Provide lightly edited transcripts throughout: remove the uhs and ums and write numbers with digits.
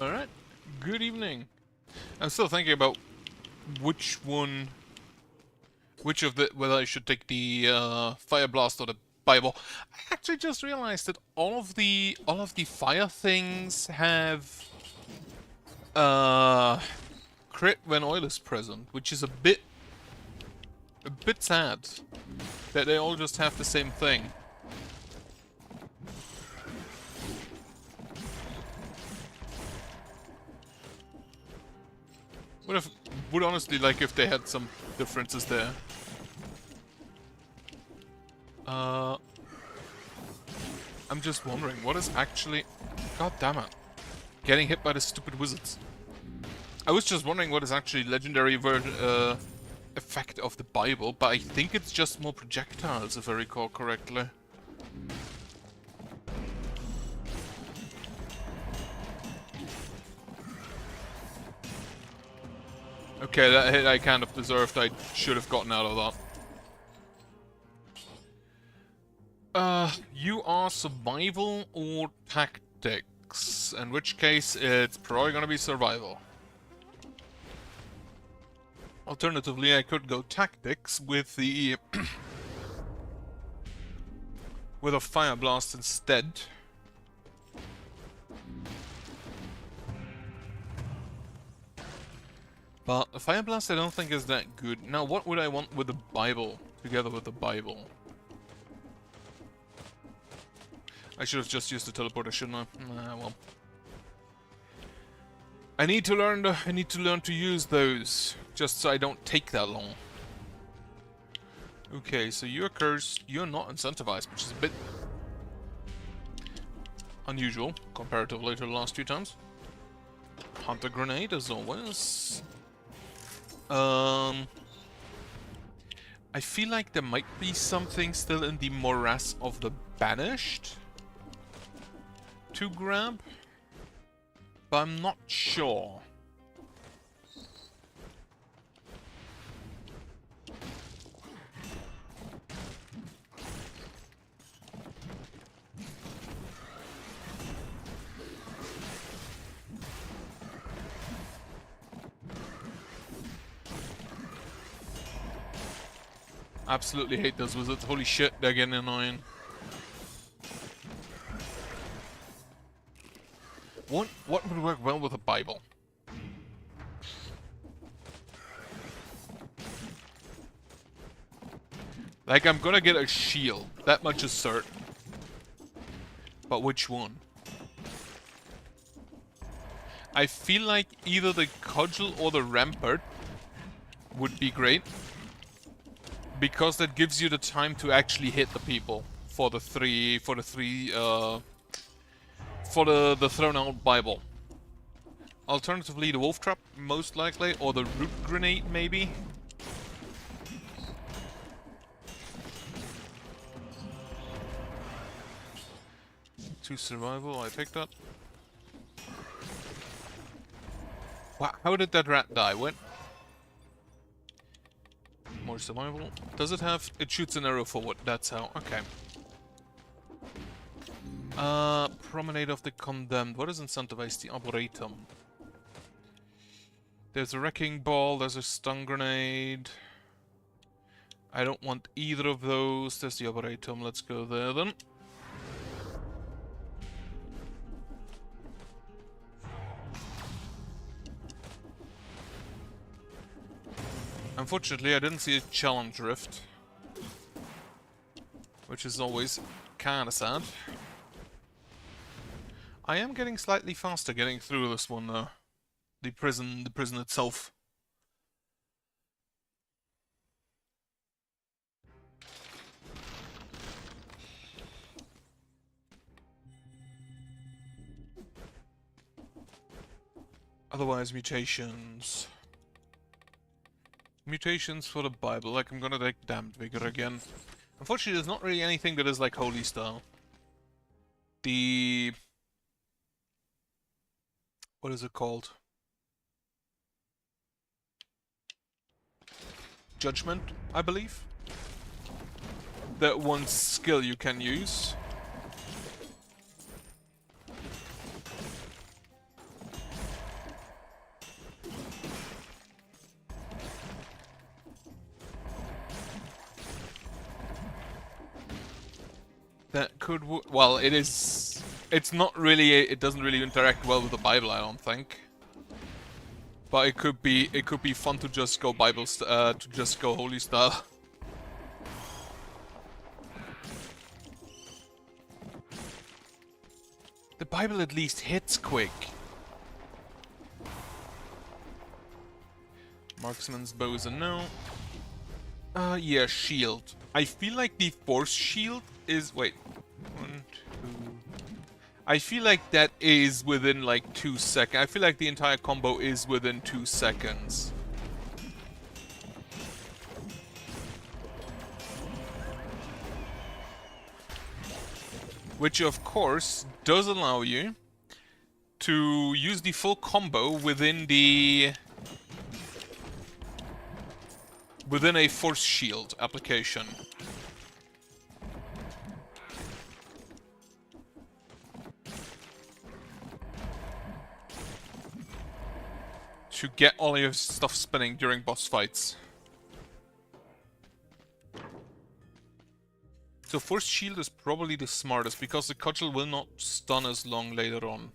Alright, good evening. I'm still thinking about which of the, whether I should take the Fire Blast or the Bible. I actually just realized that all of the fire things have crit when oil is present, which is a bit sad that they all just have the same thing. Would honestly like if they had some differences there. I'm just wondering what is actually... God damn it. Getting hit by the stupid wizards. I was just wondering what is actually legendary effect of the Bible, but I think it's just more projectiles if I recall correctly. Okay, that hit I kind of deserved. I should have gotten out of that. You are survival or tactics? In which case, it's probably gonna be survival. Alternatively, I could go tactics with the with a fire blast instead. But a fire blast I don't think is that good. Now, what would I want with the Bible? Together with the Bible. I should have just used the teleporter, shouldn't I? Nah, well. I need to learn to use those, just so I don't take that long. Okay, so you're cursed. You're not incentivized, which is a bit unusual comparatively to the last few times. Hunter grenade, as always. I feel like there might be something still in the morass of the banished to grab, but I'm not sure. Absolutely hate those wizards. Holy shit, they're getting annoying. What would work well with a Bible? Like, I'm gonna get a shield. That much is certain. But which one? I feel like either the Cudgel or the Rampart would be great. Because that gives you the time to actually hit the people for the thrown out Bible. Alternatively, the Wolf Trap, most likely, or the Root Grenade, maybe. To survival, I take that. Wow, how did that rat die? What? More survival. Does it have... It shoots an arrow forward. That's how. Okay. Promenade of the Condemned. What is incentivized? The Arboretum. There's a Wrecking Ball. There's a Stun Grenade. I don't want either of those. There's the Arboretum. Let's go there then. Unfortunately, I didn't see a Challenge Rift, which is always kinda sad. I am getting slightly faster getting through this one, though. The prison itself. Otherwise, mutations. Mutations for the Bible, like I'm gonna take Damned Vigor again. Unfortunately, there's not really anything that is like Holy Style. The... What is it called? Judgment, I believe. That one skill you can use. That could well, it is. It's not really. It doesn't really interact well with the Bible, I don't think. But it could be. It could be fun to just go to just go holy style. The Bible at least hits quick. Marksman's bow is a no. Yeah, shield. I feel like the force shield is... Wait. 1, 2... I feel like that is within like 2 seconds. I feel like the entire combo is within 2 seconds. Which of course does allow you to use the full combo within a force shield application. To get all your stuff spinning during boss fights. So force shield is probably the smartest because the cudgel will not stun as long later on.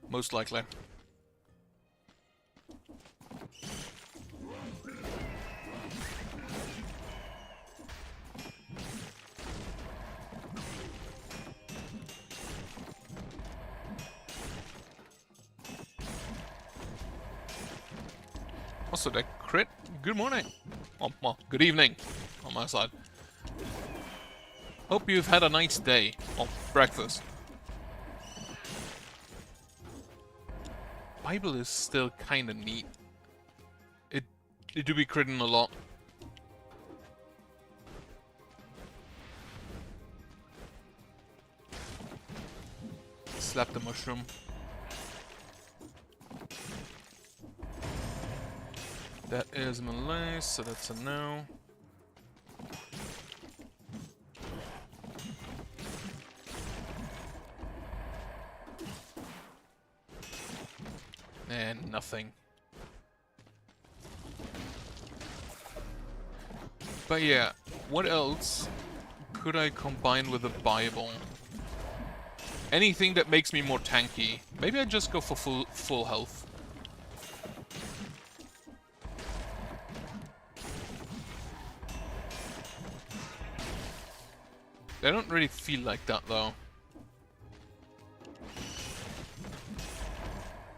Most likely. Also, that crit. Good morning. Oh, well, good evening on my side. Hope you've had a nice day. Well, breakfast. Bible is still kinda neat. It do be critting a lot. Slap the mushroom. That is melee, so that's a no. And nothing. But yeah, what else could I combine with the Bible? Anything that makes me more tanky. Maybe I just go for full health. They don't really feel like that though.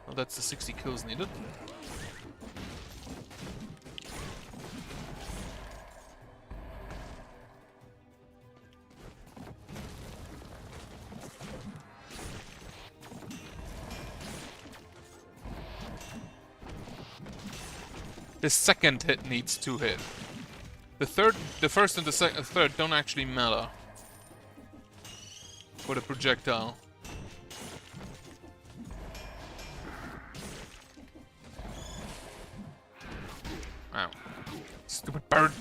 Well, that's the 60 kills needed. The second hit needs to hit. The first and the third don't actually matter for the projectile. Wow. Stupid bird.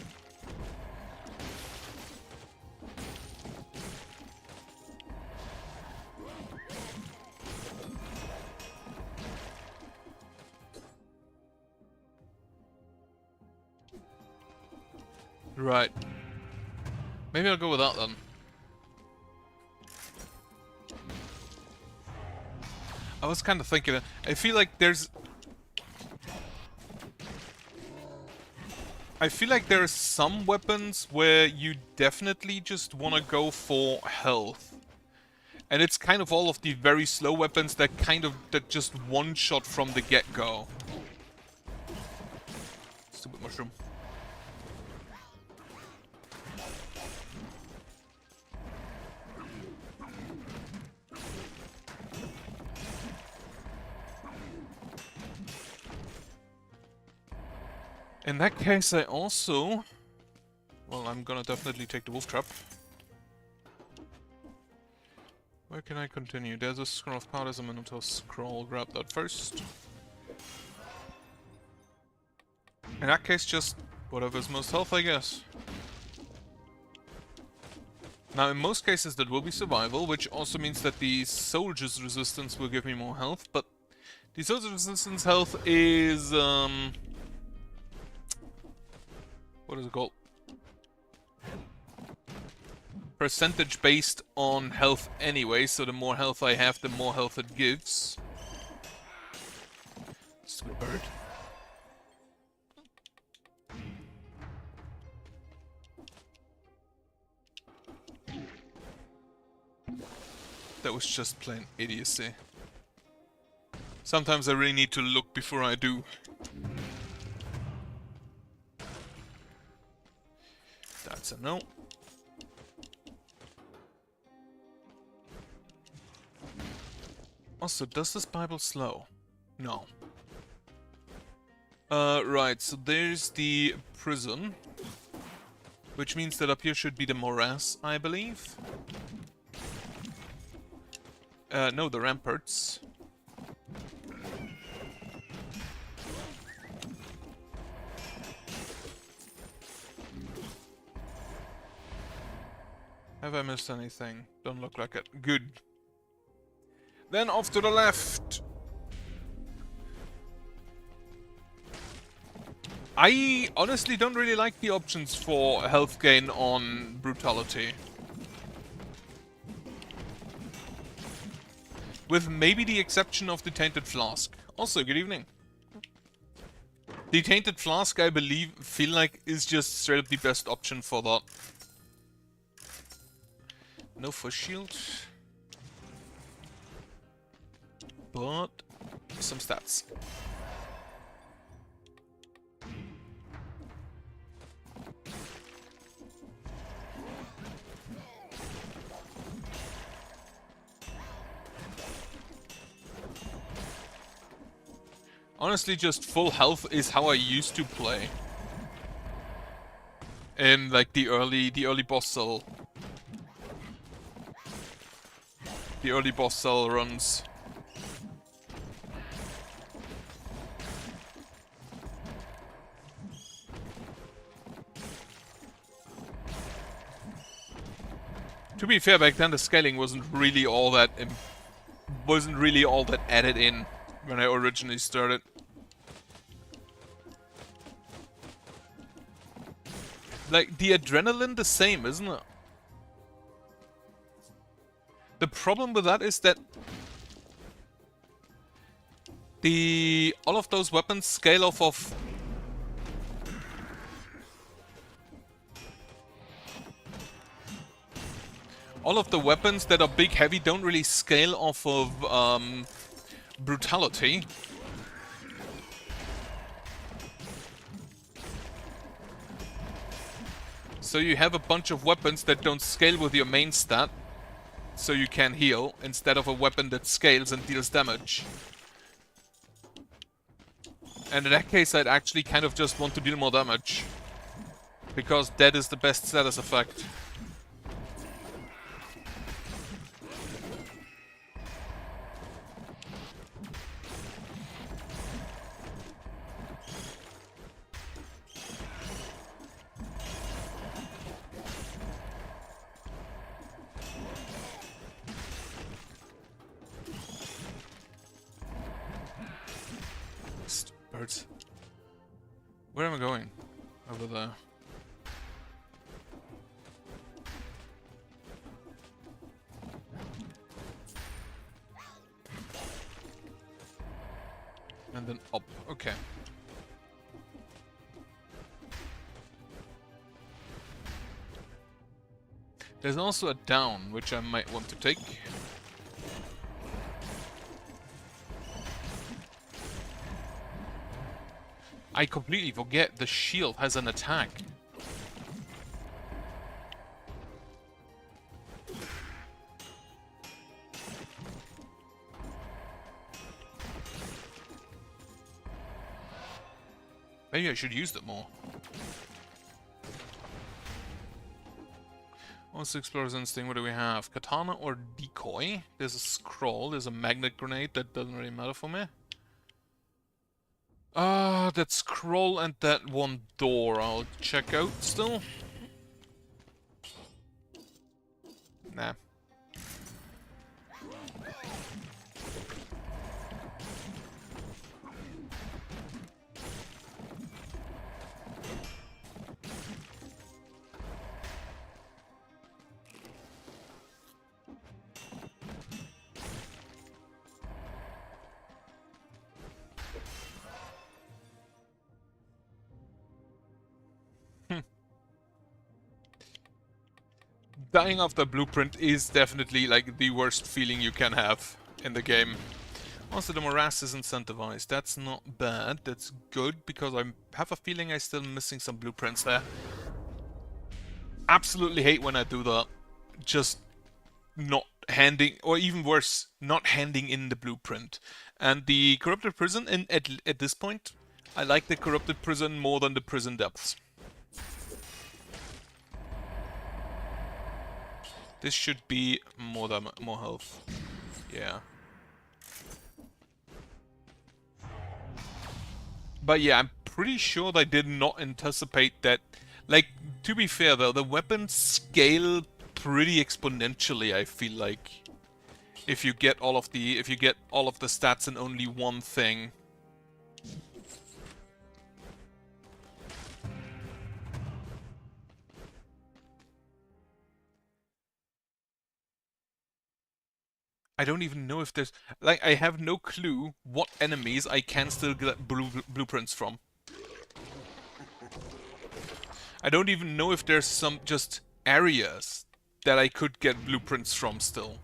Right. Maybe I'll go with that then. I was kind of thinking, I feel like there's... I feel like there are some weapons where you definitely just want to go for health. And it's kind of all of the very slow weapons that that just one-shot from the get-go. Stupid mushroom. In that case, I also... Well, I'm gonna definitely take the wolf trap. Where can I continue? There's a scroll of power, there's a Minotaur scroll. Grab that first. In that case, just whatever's most health, I guess. Now, in most cases, that will be survival, which also means that the soldier's resistance will give me more health, but the soldier's resistance health is, what is it called? percentage based on health anyway, so the more health I have, the more health it gives. Stupid bird. That was just plain idiocy. Sometimes I really need to look before I do. That's a no. Also, does this Bible slow? No. Right, so there's the prison. Which means that up here should be the morass, I believe. No, the ramparts. Have I missed anything? Don't look like it. Good. Then off to the left. I honestly don't really like the options for health gain on brutality. With maybe the exception of the Tainted Flask. Also, good evening. The Tainted Flask, I feel like, is just straight up the best option for that. No force shield. But some stats. Honestly, just full health is how I used to play. In like the early boss cell. The early boss cell runs. To be fair, back then the scaling wasn't really all that added in when I originally started. Like, the adrenaline the same, isn't it? The problem with that is that all of those weapons scale off of all of the weapons that are big heavy don't really scale off of brutality. So you have a bunch of weapons that don't scale with your main stat, so you can heal, instead of a weapon that scales and deals damage. And in that case, I'd actually kind of just want to deal more damage. Because that is the best status effect. Birds. Where am I going? Over there. And then up. Okay. There's also a down, which I might want to take. I completely forget the shield has an attack. Maybe I should use it more. Also, Explorer's Instinct, what do we have? Katana or Decoy? There's a scroll, there's a magnet grenade, that doesn't really matter for me. That scroll and that one door I'll check out still. Nah. Dying off the blueprint is definitely like the worst feeling you can have in the game. Also, the morass is incentivized. That's not bad. That's good, because I have a feeling I'm still missing some blueprints there. Absolutely hate when I do that. Just not handing, or even worse, not handing in the blueprint. And the corrupted prison, at this point, I like the corrupted prison more than the prison depths. This should be more health. Yeah. But yeah, I'm pretty sure they did not anticipate that. Like, to be fair though, the weapons scale pretty exponentially, I feel like. If you get all of the stats in only one thing. I don't even know if there's... Like, I have no clue what enemies I can still get blueprints from. I don't even know if there's some just areas that I could get blueprints from still.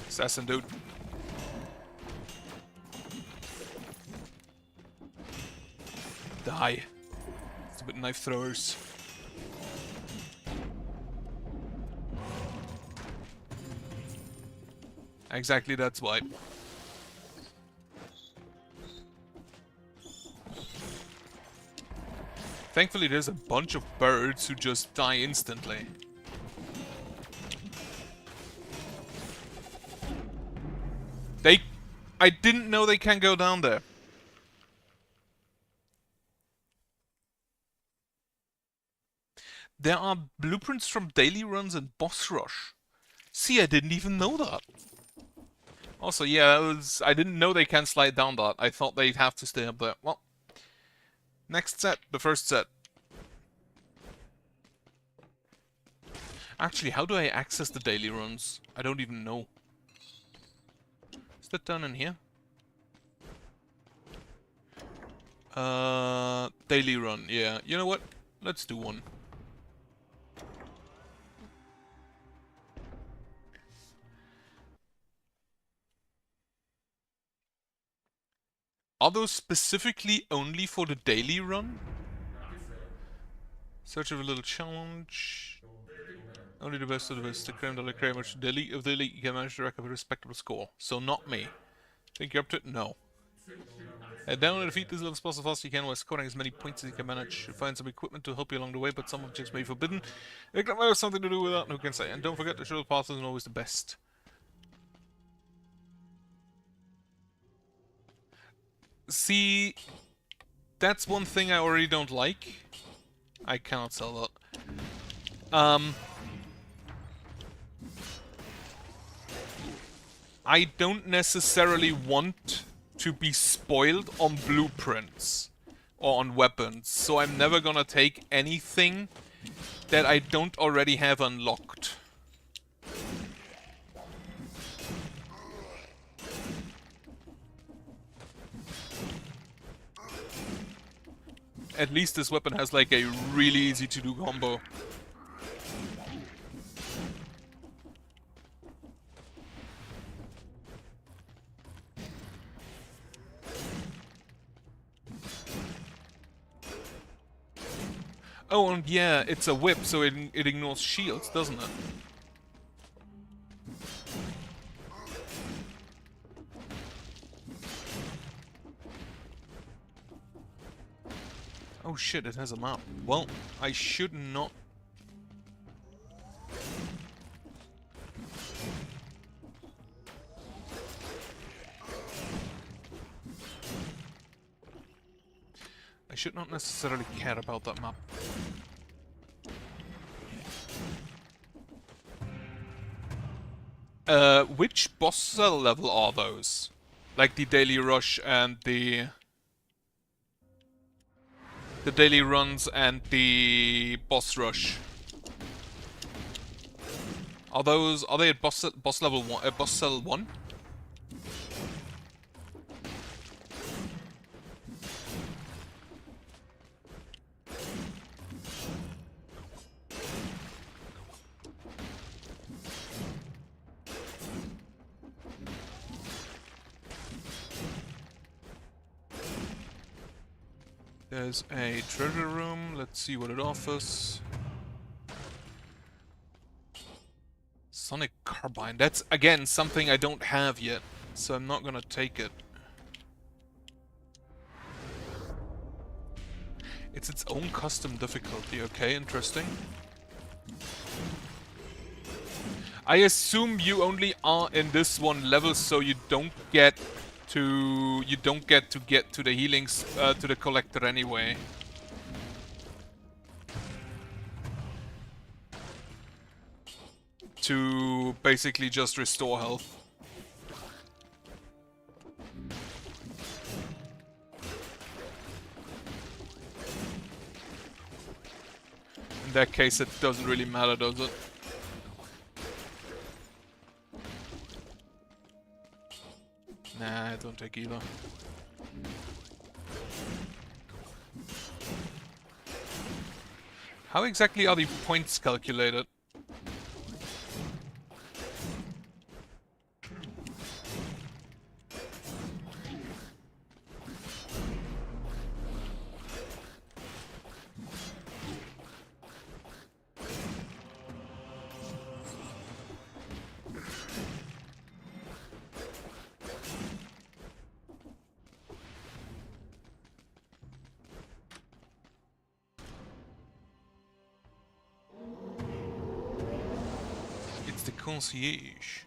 Assassin dude. Die. Stupid knife throwers. Exactly, that's why. Thankfully there's a bunch of birds who just die instantly. I didn't know they can go down there. There are blueprints from daily runs and boss rush. See, I didn't even know that. Also, yeah, I didn't know they can slide down that. I thought they'd have to stay up there. Well, next set, the first set. Actually, how do I access the daily runs? I don't even know. Is that down in here? Daily run, yeah. You know what? Let's do one. Are those specifically only for the daily run? Search of a little challenge. Only the best of the best. The creme de la creme, which the elite of the elite, you can manage to rack up a respectable score. So not me. Think you're up to it? No. Head down and defeat this little boss as fast as you can while scoring as many points as you can manage. You'll find some equipment to help you along the way, but some objects may be forbidden. It might have something to do with that, who can say? And don't forget, the short path isn't always the best. See, that's one thing I already don't like. I cannot sell that. I don't necessarily want to be spoiled on blueprints or on weapons, so I'm never gonna take anything that I don't already have unlocked. At least this weapon has like a really easy to do combo. Oh, and yeah, it's a whip, so it ignores shields, doesn't it? Oh shit, it has a map. Well, I should not... I should not necessarily care about that map. Which boss cell level are those? Like the daily rush and the daily runs and the boss rush. Are they at boss level 1, boss cell 1? There's a treasure room. Let's see what it offers. Sonic Carbine. That's, again, something I don't have yet, so I'm not gonna take it. It's its own custom difficulty. Okay, interesting. I assume you only are in this one level, so you don't get to get to the healings to the collector anyway. To basically just restore health. In that case, it doesn't really matter, does it? Nah, I don't take either. How exactly are the points calculated? The concierge.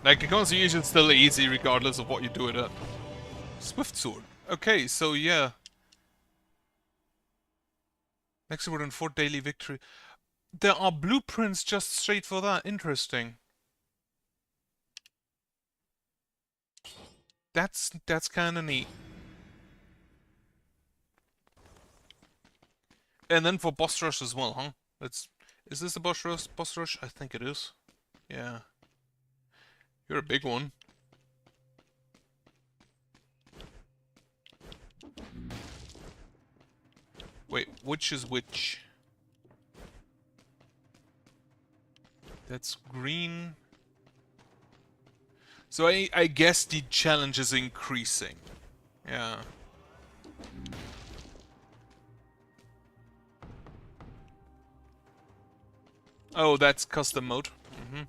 Like, the concierge is still easy regardless of what you do with it. Swift sword. Okay, so yeah. Next word in 4 daily victory. There are blueprints just straight for that. Interesting. That's kinda neat. And then for boss rush as well, huh? Is this a boss rush? Boss rush? I think it is. Yeah. You're a big one. Wait, which is which? That's green. So I guess the challenge is increasing. Yeah. Oh, that's custom mode. Mm-hmm.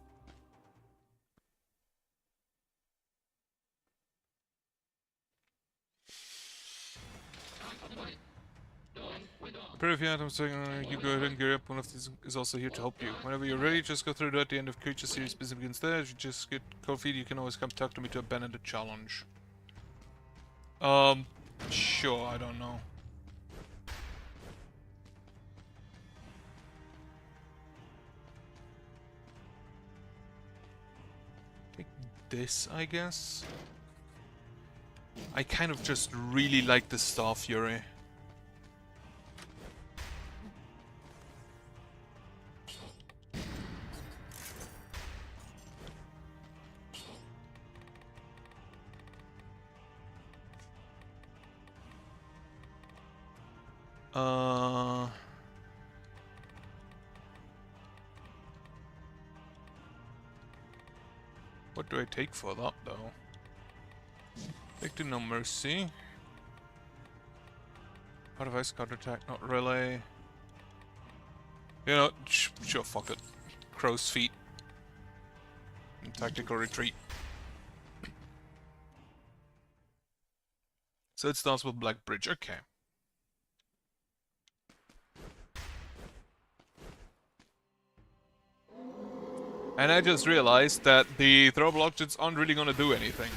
If items, you go ahead and gear up. One of these is also here to help you. Whenever you're ready, just go through it at the end of Creature Series business begins there. If you just get cold feet, you can always come talk to me to abandon the challenge. Sure, I don't know. Take this, I guess. I kind of just really like the Star Fury. What do I take for that, though? Victim No Mercy. Part of Ice Counterattack, not really. You know, sure, fuck it. Crow's Feet. And Tactical Retreat. So it starts with Black Bridge, okay. And I just realized that the throwable objects aren't really gonna do anything.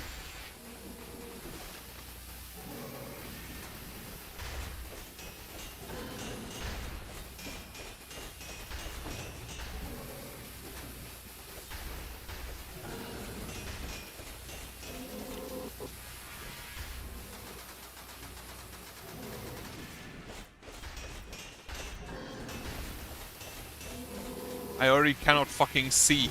I already cannot fucking see.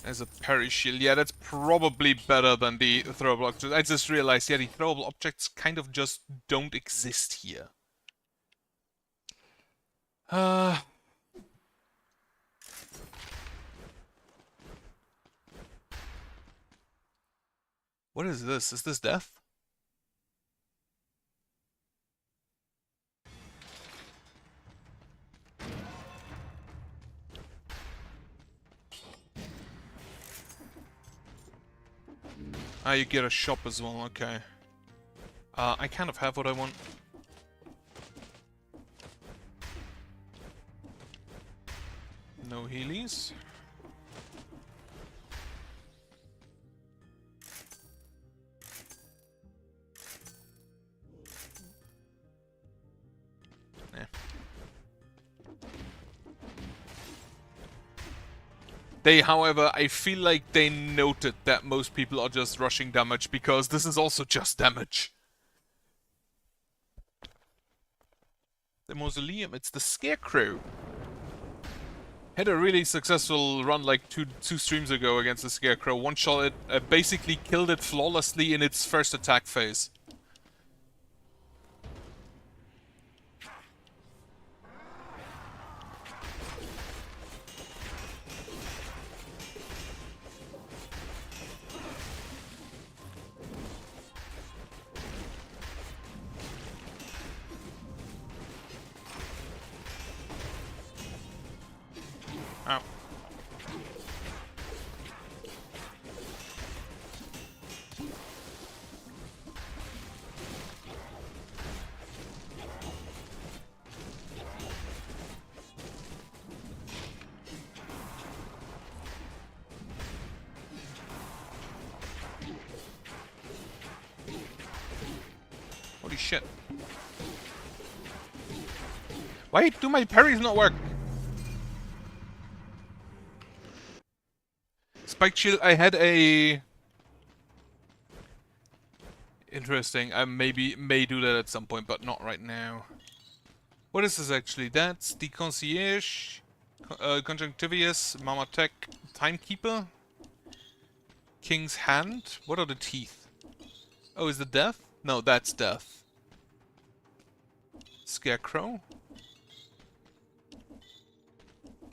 As a parry shield, yeah, that's probably better than the throwable objects. I just realized, yeah, the throwable objects kind of just don't exist here. What is this? Is this death? Ah, you get a shop as well, okay. I kind of have what I want. No healies. Eh. They, however, I feel like they noted that most people are just rushing damage because this is also just damage. The Mausoleum, it's the Scarecrow. Had a really successful run like two streams ago against the Scarecrow. One shot it, basically killed it flawlessly in its first attack phase. Ow. Holy shit. Why do my parries not work? Spike shield, I had a... Interesting, I may do that at some point, but not right now. What is this actually? That's the Concierge, Conjunctivius, Marmatek, Timekeeper, King's Hand. What are the teeth? Oh, is it Death? No, that's Death. Scarecrow.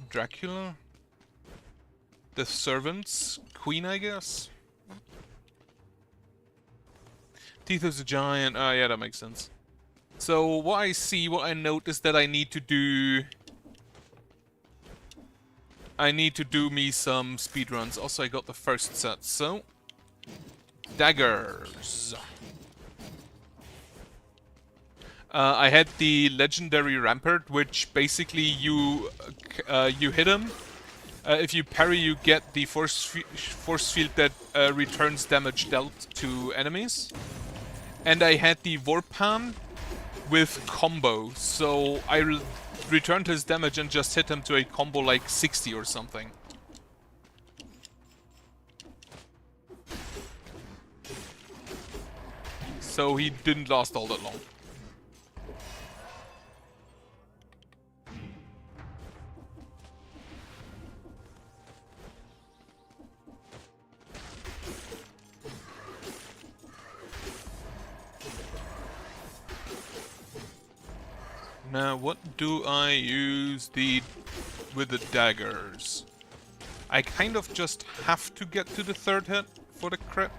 Dracula. The Servants. Queen, I guess. Teeth of the Giant. Oh, yeah, that makes sense. So, what I note is that I need to do me some speedruns. Also, I got the first set, so... Daggers. I had the legendary Rampart, which basically you hit him. If you parry, you get the force field that returns damage dealt to enemies. And I had the Vorpan with combo, so I returned his damage and just hit him to a combo like 60 or something. So he didn't last all that long. Now, what do I use with the daggers? I kind of just have to get to the third hit for the crit.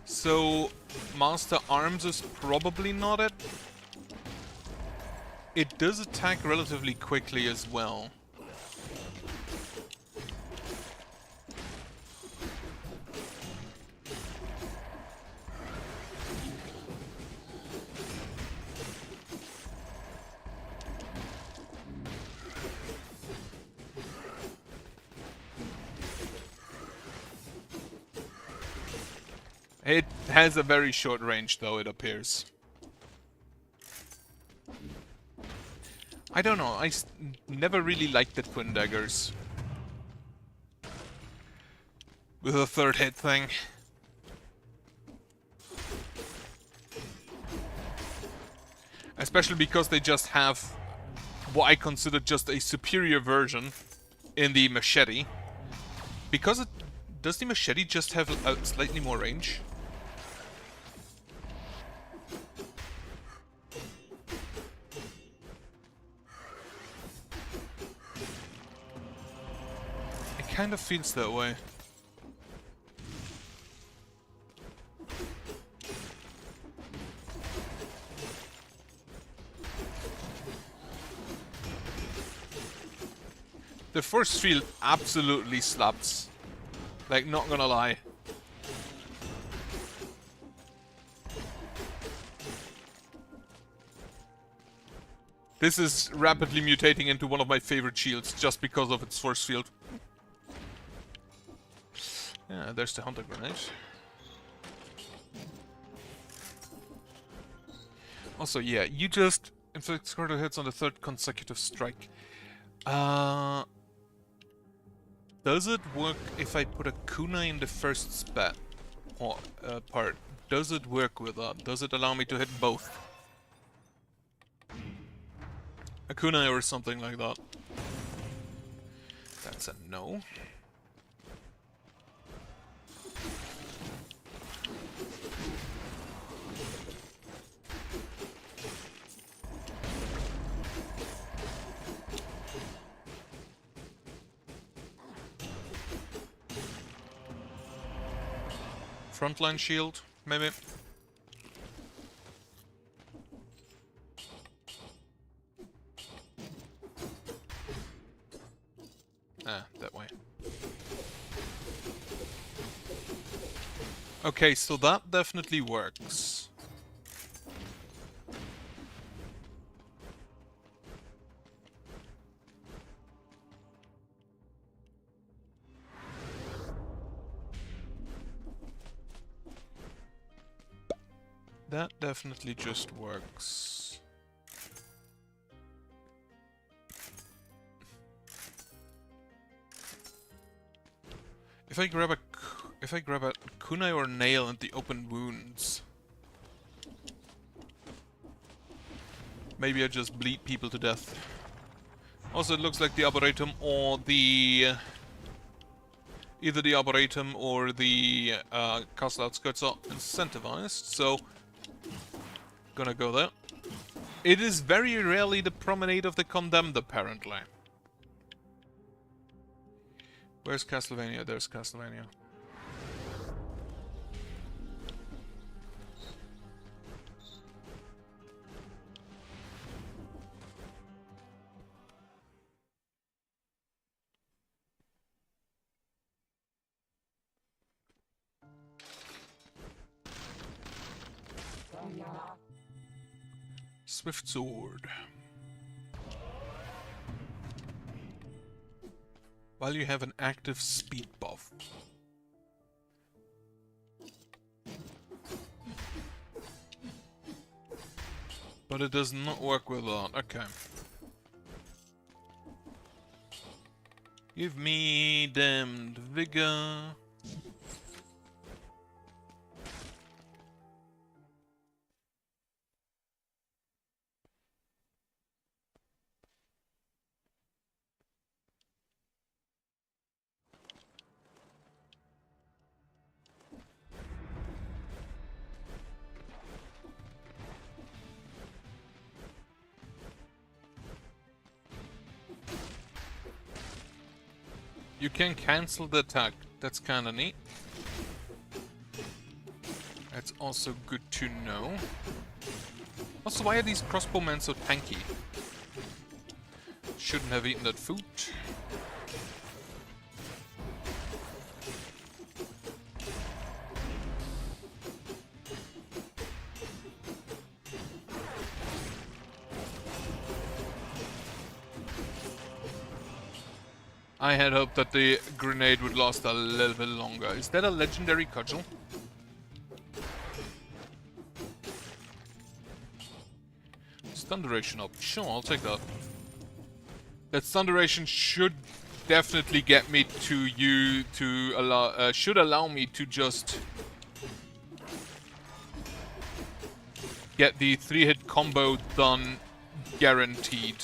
So, Master Arms is probably not it. It does attack relatively quickly as well. It has a very short range, though, it appears. I don't know, never really liked the twin daggers. With a third hit thing. Especially because they just have what I consider just a superior version in the machete. Because it... Does the machete just have slightly more range? It kind of feels that way. The force field absolutely slaps. Like, not gonna lie. This is rapidly mutating into one of my favorite shields just because of its force field. Yeah, there's the hunter grenade. Also, yeah, you just inflict critical hits on the third consecutive strike. Does it work if I put a kunai in the first spat part? Does it work with that? Does it allow me to hit both? A kunai or something like that. That's a no. Frontline shield, maybe. Ah, that way. Okay, so that definitely works. That definitely just works. If I grab a kunai or nail and the open wounds, maybe I just bleed people to death. Also, it looks like the Arboretum or the either the Arboretum or the castle outskirts are incentivized, so gonna go there. It is very rarely the Promenade of the Condemned, apparently. Where's Castlevania? There's Castlevania. Swift Sword. While you have an active speed buff. But it does not work with that. Okay. Give me damned vigor. You can cancel the attack. That's kinda neat. That's also good to know. Also, why are these crossbowmen so tanky? Shouldn't have eaten that food. I had hoped that the grenade would last a little bit longer. Is that a legendary cudgel? Stun duration up. Sure, I'll take that. That stun duration should definitely get me to you to allow should allow me to just get the 3-hit combo done, guaranteed.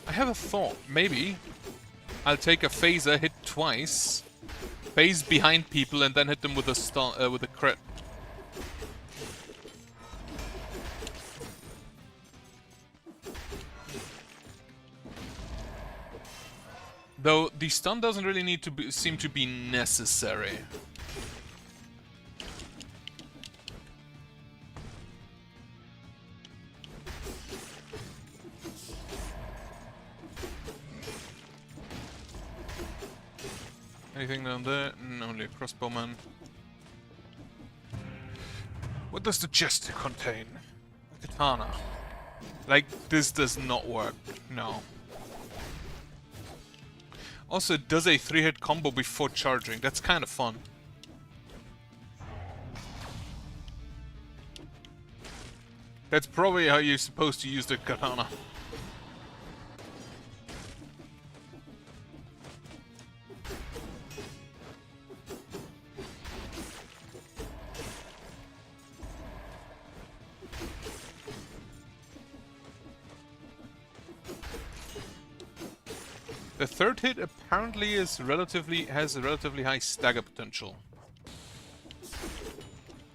I have a thought. Maybe I'll take a phaser, hit twice, phase behind people, and then hit them with a stun, with a crit. Though the stun doesn't really need to seem to be necessary. Anything down there? No, only a crossbowman. What does the chest contain? A katana. Like, this does not work. No. Also, it does a 3-hit combo before charging. That's kind of fun. That's probably how you're supposed to use the katana. The third hit apparently has a relatively high stagger potential.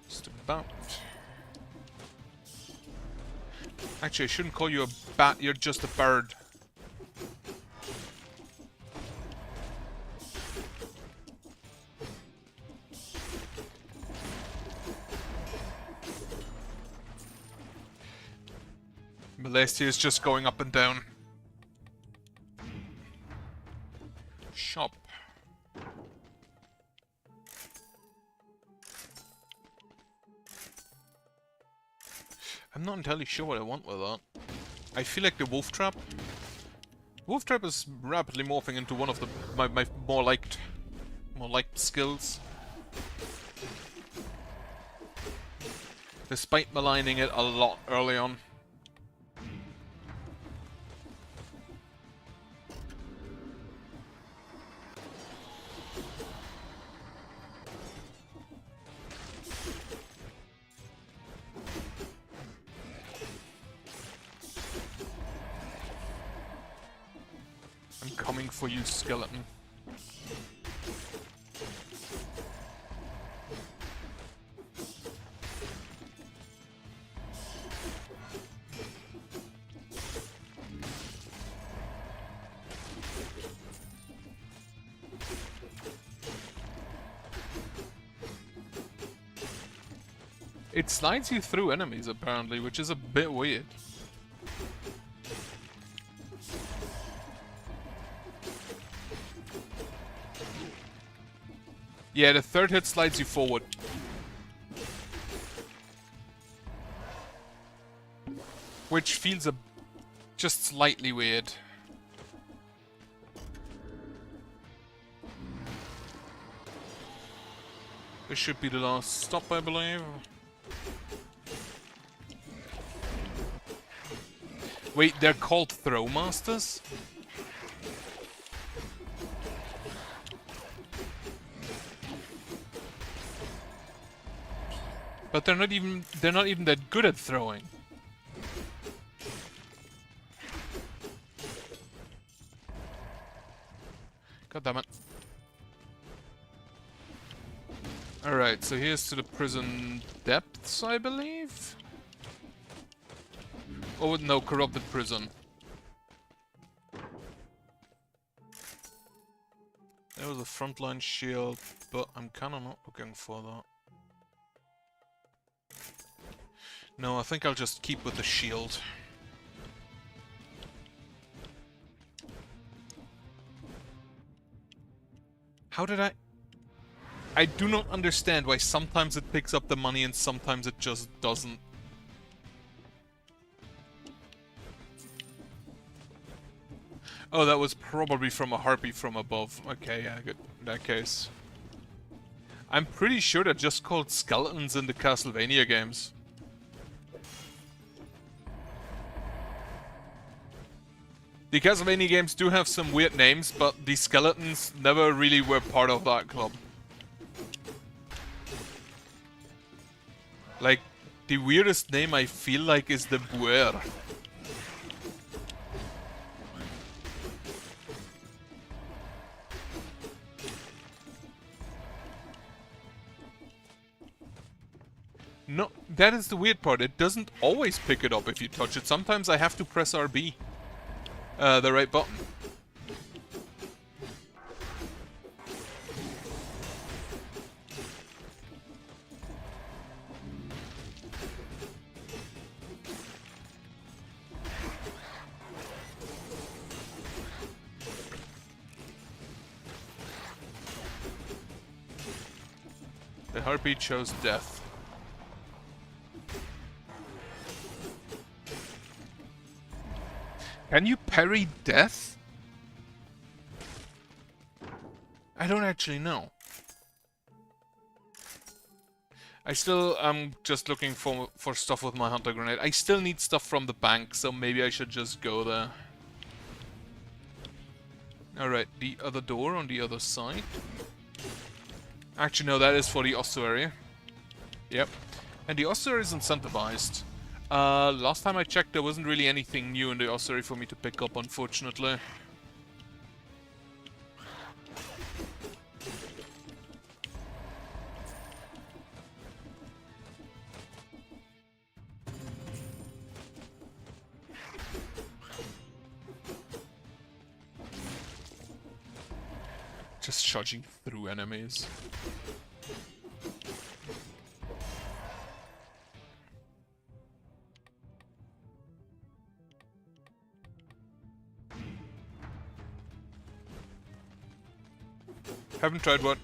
Just about. Actually, I shouldn't call you a bat, you're just a bird. Molestia is just going up and down. Shop. I'm not entirely sure what I want with that. I feel like the wolf trap. Wolf trap is rapidly morphing into one of my more liked skills. Despite maligning it a lot early on. I'm coming for you, skeleton. It slides you through enemies, apparently, which is a bit weird. Yeah, the third hit slides you forward. Which feels just slightly weird. This should be the last stop, I believe. Wait, they're called Throwmasters? But they're not even that good at throwing. God damn it. Alright, so here's to the prison depths, I believe? Oh no, corrupted prison. There was a frontline shield, but I'm kinda not looking for that. No, I think I'll just keep with the shield. How did I do not understand why sometimes it picks up the money and sometimes it just doesn't. Oh, that was probably from a harpy from above. Okay, yeah, good. In that case. I'm pretty sure they're just called skeletons in the Castlevania games. The Castlevania games do have some weird names, but the skeletons never really were part of that club. Like, the weirdest name I feel like is the Buer. No, that is the weird part. It doesn't always pick it up if you touch it. Sometimes I have to press RB. The right button. The heartbeat shows death. Can you parry death? I don't actually know. I still am just looking for stuff with my hunter grenade. I still need stuff from the bank, so maybe I should just go there. Alright, the other door on the other side. Actually, no, that is for the ossuary. Yep. And the ossuary is incentivized. Last time I checked, there wasn't really anything new in the ossuary for me to pick up, unfortunately. Just charging through enemies. Haven't tried what?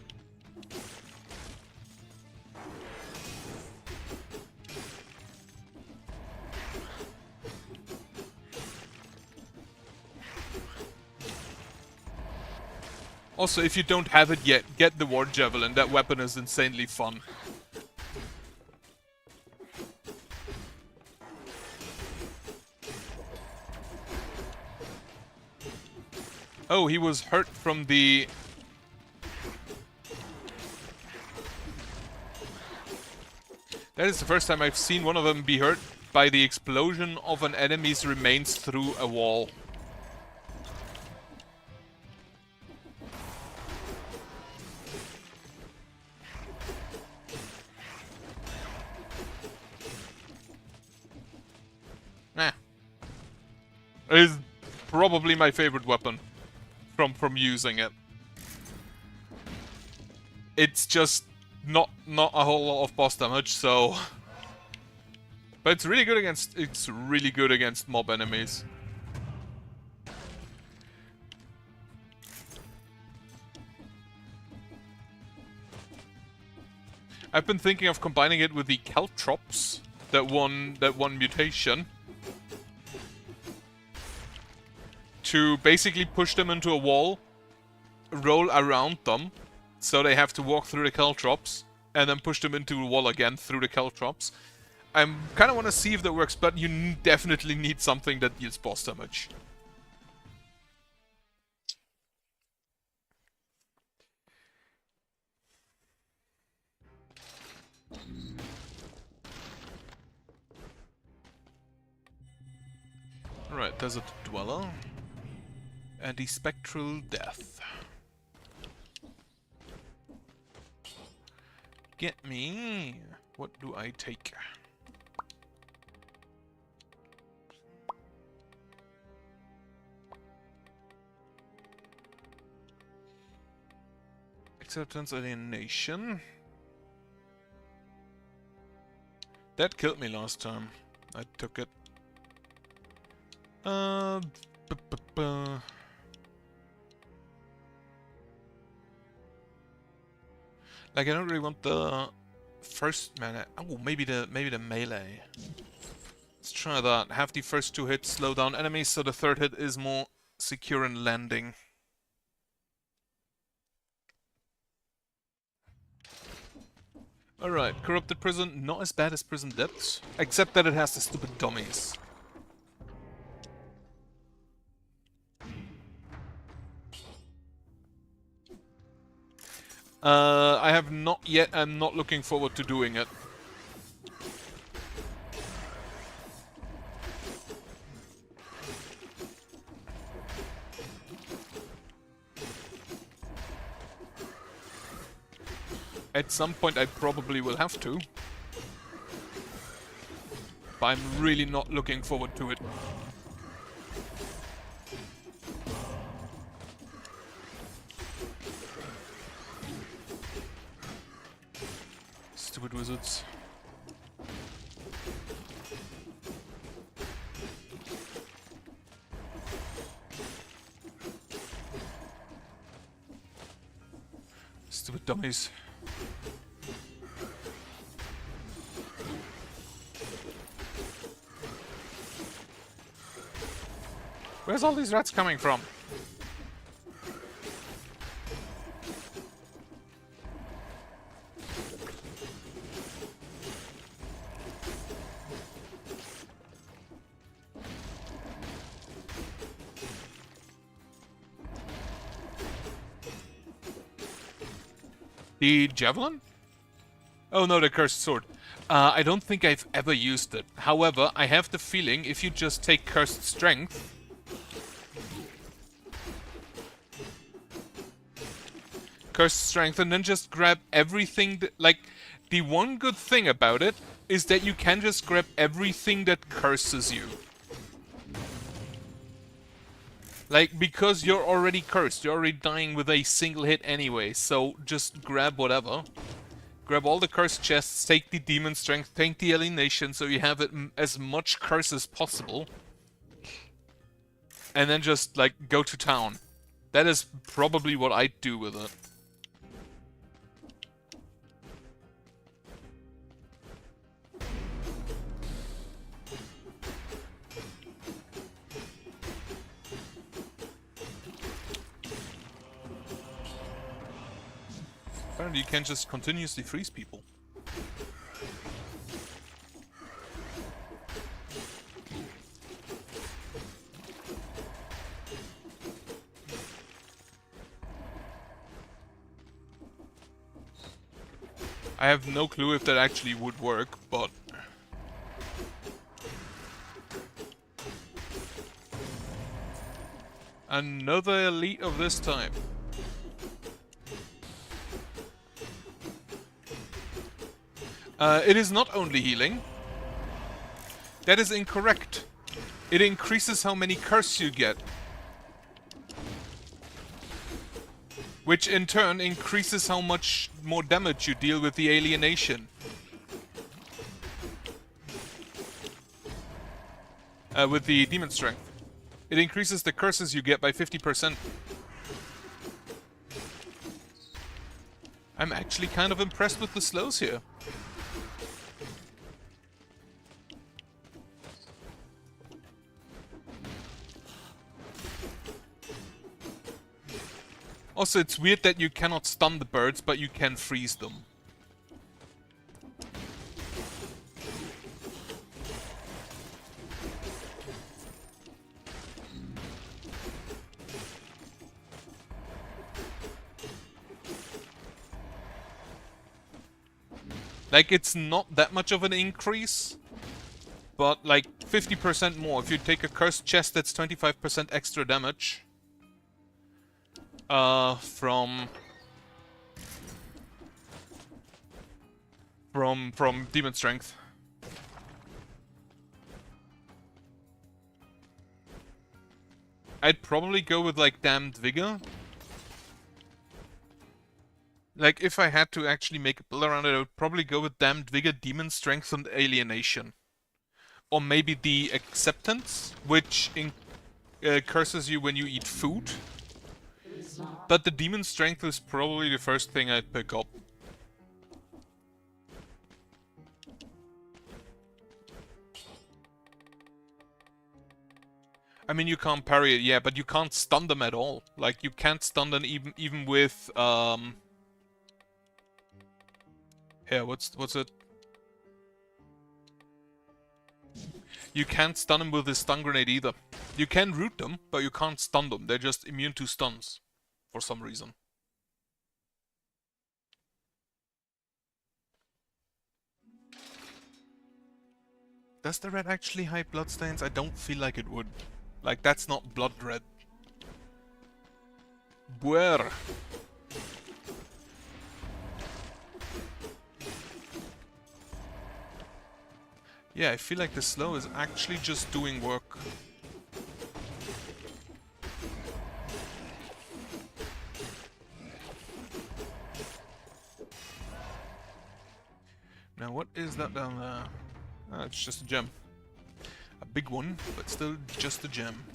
Also, if you don't have it yet, get the War Javelin. That weapon is insanely fun. Oh, he was hurt from the... That is the first time I've seen one of them be hurt by the explosion of an enemy's remains through a wall. Nah. It is probably my favorite weapon from using it. It's just not a whole lot of boss damage, so... But it's really good against mob enemies. I've been thinking of combining it with the Caltrops, that one mutation, to basically push them into a wall, roll around them, so they have to walk through the Caltrops, and then push them into a wall again through the Caltrops. I kind of want to see if that works, but you definitely need something that deals boss damage. Alright, Desert Dweller. And the Spectral Death. Get me. What do I take? Acceptance alienation. That killed me last time. I took it. Like, I don't really want the first mana. Oh, maybe the melee. Let's try that. Have the first two hits slow down enemies, so the third hit is more secure in landing. Alright, Corrupted Prison, not as bad as Prison Depths, except that it has the stupid dummies. I have not yet, I'm not looking forward to doing it. At some point I probably will have to. But I'm really not looking forward to it. Stupid wizards. Stupid dummies. Where's all these rats coming from? The javelin? Oh no, the cursed sword. I don't think I've ever used it. However, I have the feeling if you just take cursed strength, and then just grab everything that, like, the one good thing about it is that you can just grab everything that curses you. Like, because you're already cursed, you're already dying with a single hit anyway, so just grab whatever. Grab all the cursed chests, take the demon strength, take the alienation, so you have it as much curse as possible. And then just, like, go to town. That is probably what I'd do with it. Apparently you can just continuously freeze people. I have no clue if that actually would work, but... Another elite of this type. It is not only healing. That is incorrect. It increases how many curse you get. Which in turn increases how much more damage you deal with the alienation. With the demon strength. It increases the curses you get by 50%. I'm actually kind of impressed with the slows here. Also, it's weird that you cannot stun the birds, but you can freeze them. Like, it's not that much of an increase, but like 50% more. If you take a cursed chest, that's 25% extra damage. From demon strength. I'd probably go with like Damned Vigor. Like, if I had to actually make a build around it, I would probably go with Damned Vigor, Demon Strength, and Alienation. Or maybe the Acceptance, which curses you when you eat food. But the Demon Strength is probably the first thing I'd pick up. I mean, you can't parry it, yeah, but you can't stun them at all. Like, you can't stun them even with, Here, what's it? You can't stun him with his stun grenade either. You can root them, but you can't stun them. They're just immune to stuns. For some reason. Does the red actually hide bloodstains? I don't feel like it would. Like, that's not blood red. Buer. Yeah, I feel like the slow is actually just doing work. Now what is that down there? Ah, it's just a gem. A big one, but still just a gem.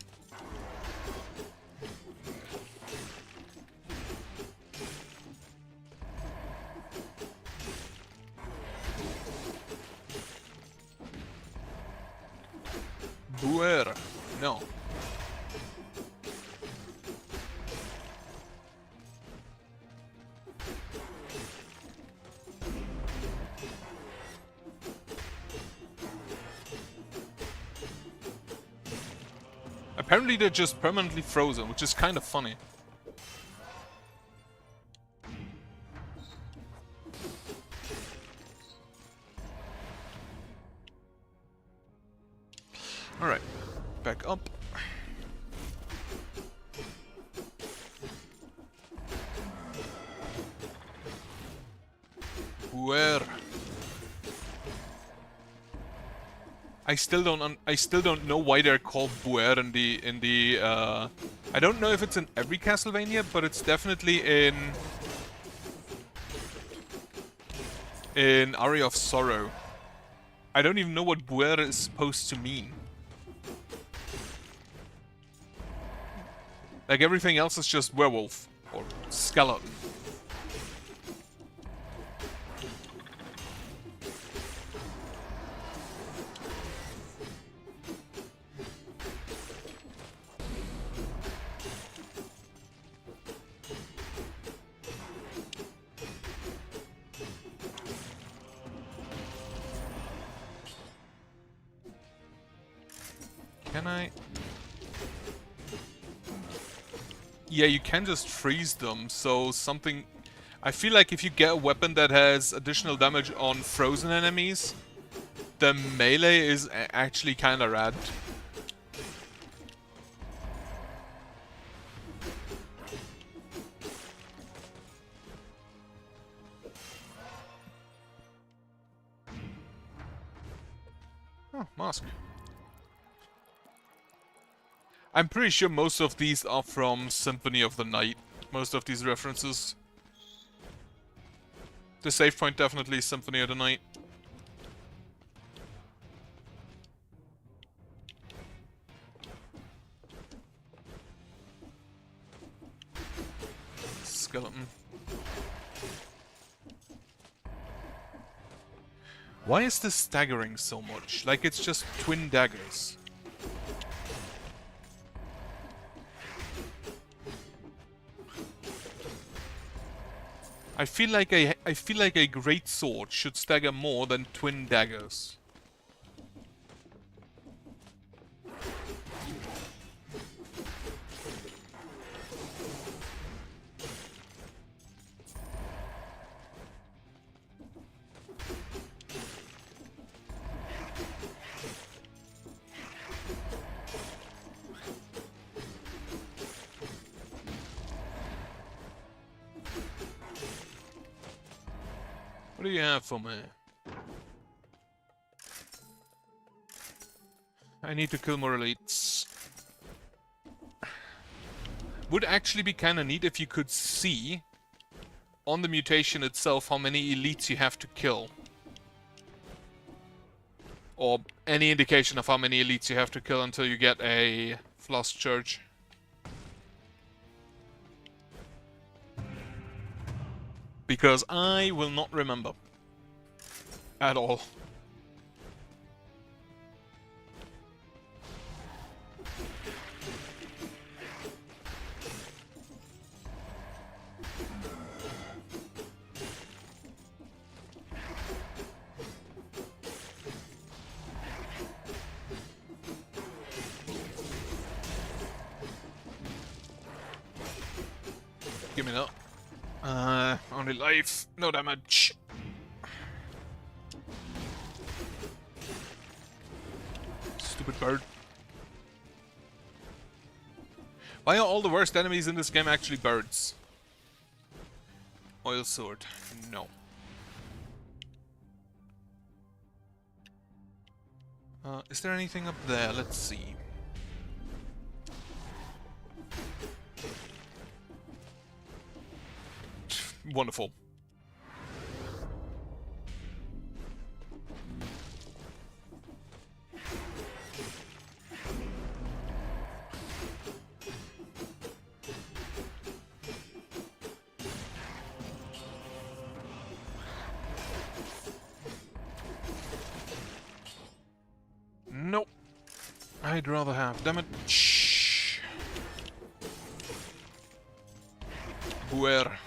Buer. No. Apparently they're just permanently frozen, which is kind of funny. Alright, back up. Where? I still don't know why they're called Buer in the I don't know if it's in every Castlevania, but it's definitely in Aria of Sorrow. I don't even know what Buer is supposed to mean. Like everything else is just werewolf or skeleton. Can I? Yeah, you can just freeze them, so something... I feel like if you get a weapon that has additional damage on frozen enemies, the melee is actually kinda rad. Oh, mask. I'm pretty sure most of these are from Symphony of the Night. Most of these references. The save point definitely is Symphony of the Night. Skeleton. Why is this staggering so much? Like it's just twin daggers. I feel like a great sword should stagger more than twin daggers. What do you have for me? I need to kill more elites. Would actually be kinda neat if you could see on the mutation itself how many elites you have to kill. Or any indication of how many elites you have to kill until you get a Floss Church. Because I will not remember. At all. give me that. Only life, no damage. Stupid bird. Why are all the worst enemies in this game actually birds? Oil sword. No. Is there anything up there? Let's see. Wonderful. Nope. I'd rather have damage. Where?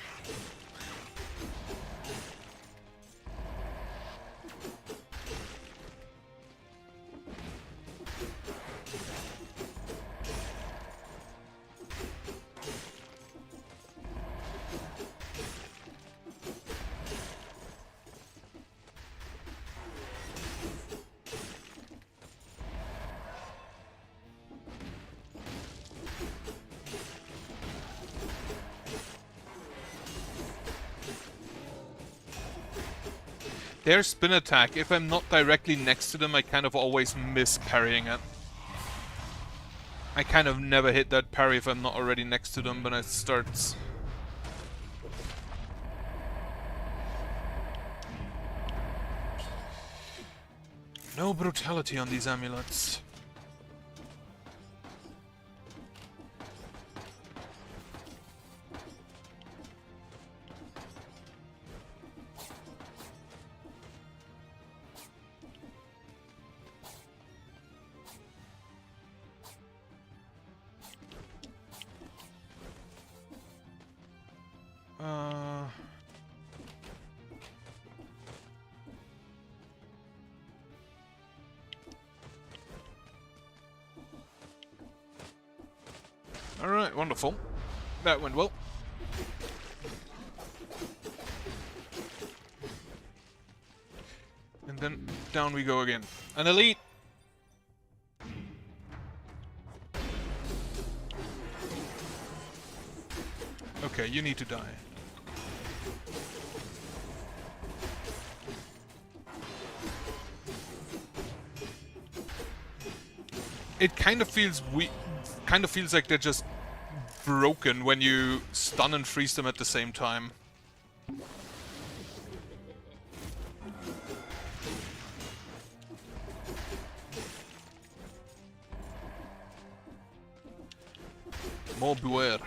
Their spin attack, if I'm not directly next to them, I kind of always miss parrying it. I kind of never hit that parry if I'm not already next to them when it starts. No brutality on these amulets. Alright, wonderful. That went well. And then down we go again. An elite! Okay, you need to die. It kind of feels like they're just broken when you stun and freeze them at the same time. More beware.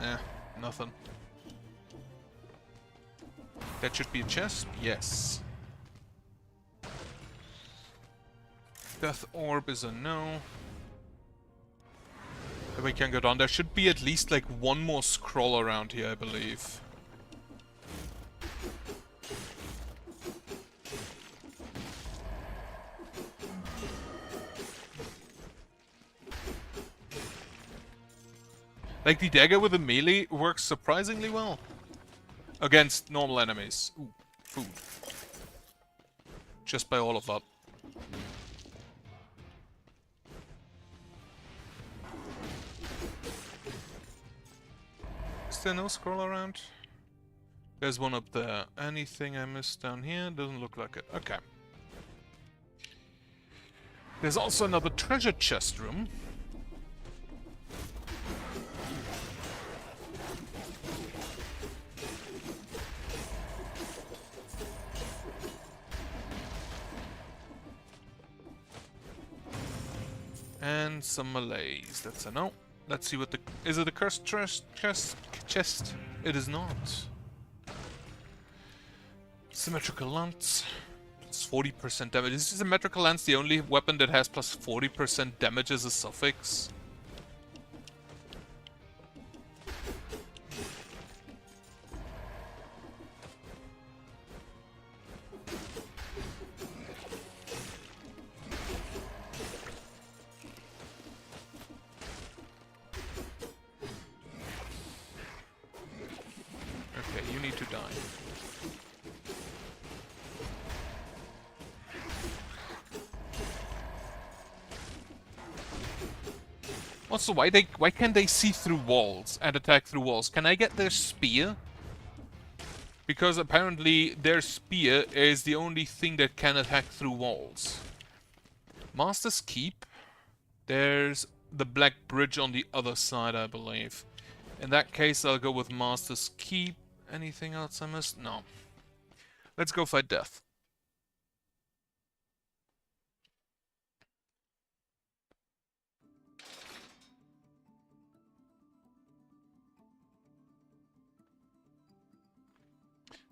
Eh, nothing. That should be a chest? Yes. Death orb is a no. We can go down. There should be at least like one more scroll around here, I believe. Like the dagger with the melee works surprisingly well against normal enemies. Ooh, food. Just by all of that. Is there no scroll around? There's one up there. Anything I missed down here? Doesn't look like it. Okay. There's also another treasure chest room. And some Malays. That's a no. Let's see what the... Is it a cursed chest? It is not. Symmetrical lance. Plus 40% damage. Is symmetrical lance the only weapon that has plus 40% damage as a suffix? Also, why can't they see through walls and attack through walls? Can I get their spear? Because apparently their spear is the only thing that can attack through walls. Master's Keep. There's the Black Bridge on the other side, I believe. In that case, I'll go with Master's Keep. Anything else I missed? No. Let's go fight Death.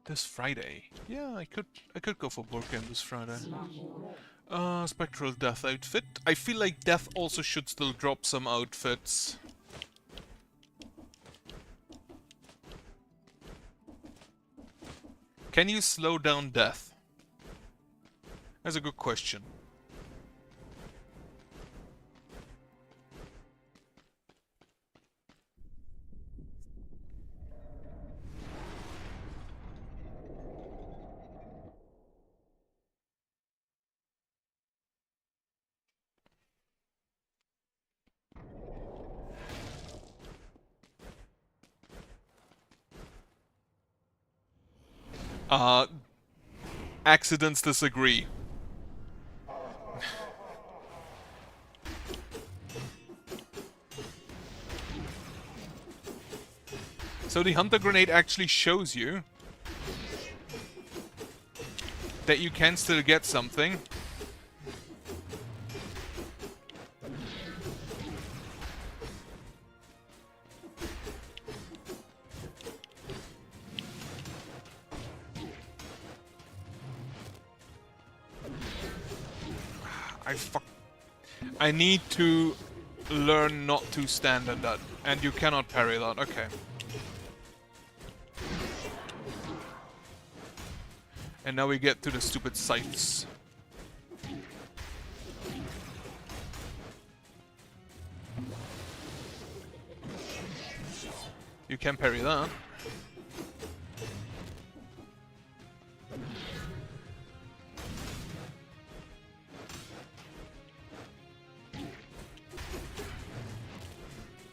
This Friday. Yeah, I could go for board game this Friday. Spectral Death outfit. I feel like Death also should still drop some outfits. Can you slow down Death? That's a good question. Accidents disagree. So the Hunter Grenade actually shows you that you can still get something. I need to learn not to stand at that. And you cannot parry that, okay. And now we get to the stupid scythes. You can parry that.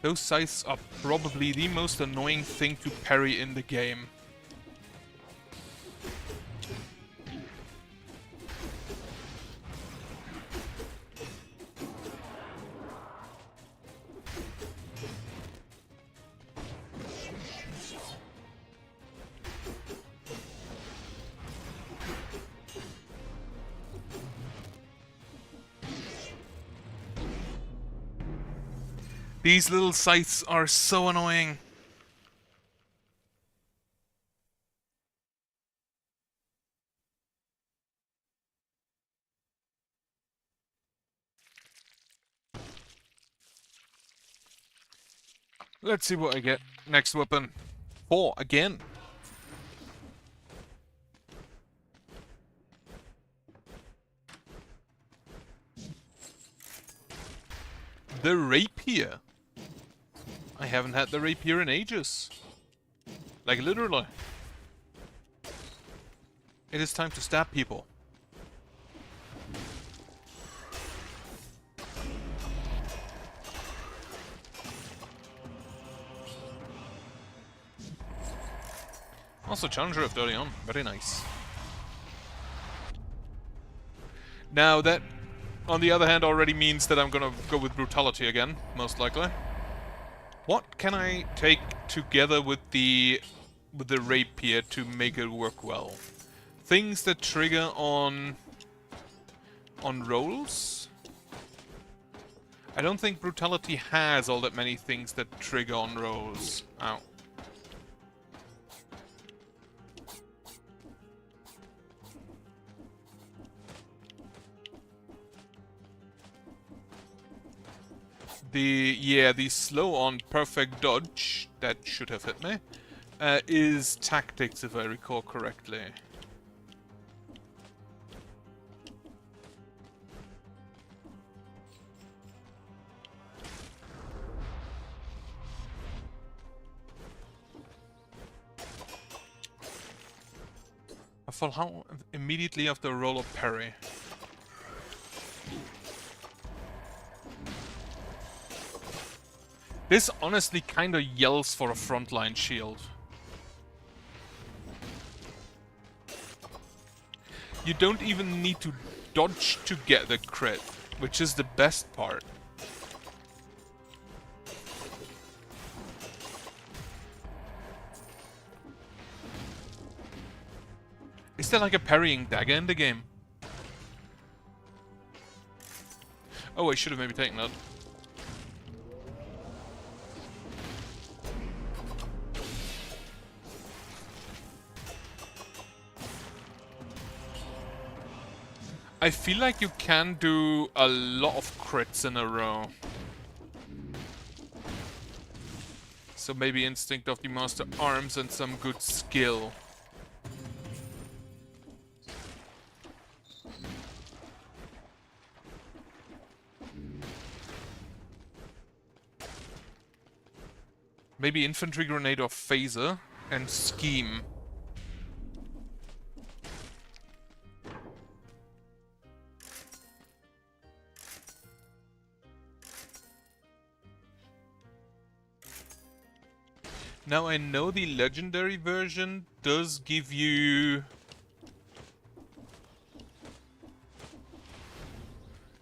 Those scythes are probably the most annoying thing to parry in the game. These little scythes are so annoying. Let's see what I get. Next weapon. 4 again. The rapier. I haven't had the rapier in ages. Like literally. It is time to stab people. Also Challenger of early on. Very nice. Now that, on the other hand, already means that I'm gonna go with Brutality again, most likely. What can I take together with the rapier to make it work well? Things that trigger on rolls? I don't think Brutality has all that many things that trigger on rolls. Ow. The slow on perfect dodge, that should have hit me, is tactics if I recall correctly. for how immediately after a roll of parry. This honestly kinda yells for a frontline shield. You don't even need to dodge to get the crit, which is the best part. Is there like a parrying dagger in the game? Oh, I should have maybe taken that. I feel like you can do a lot of crits in a row. So maybe Instinct of the Master Arms and some good skill. Maybe Infantry Grenade or Phaser and Scheme. Now I know the legendary version does give you...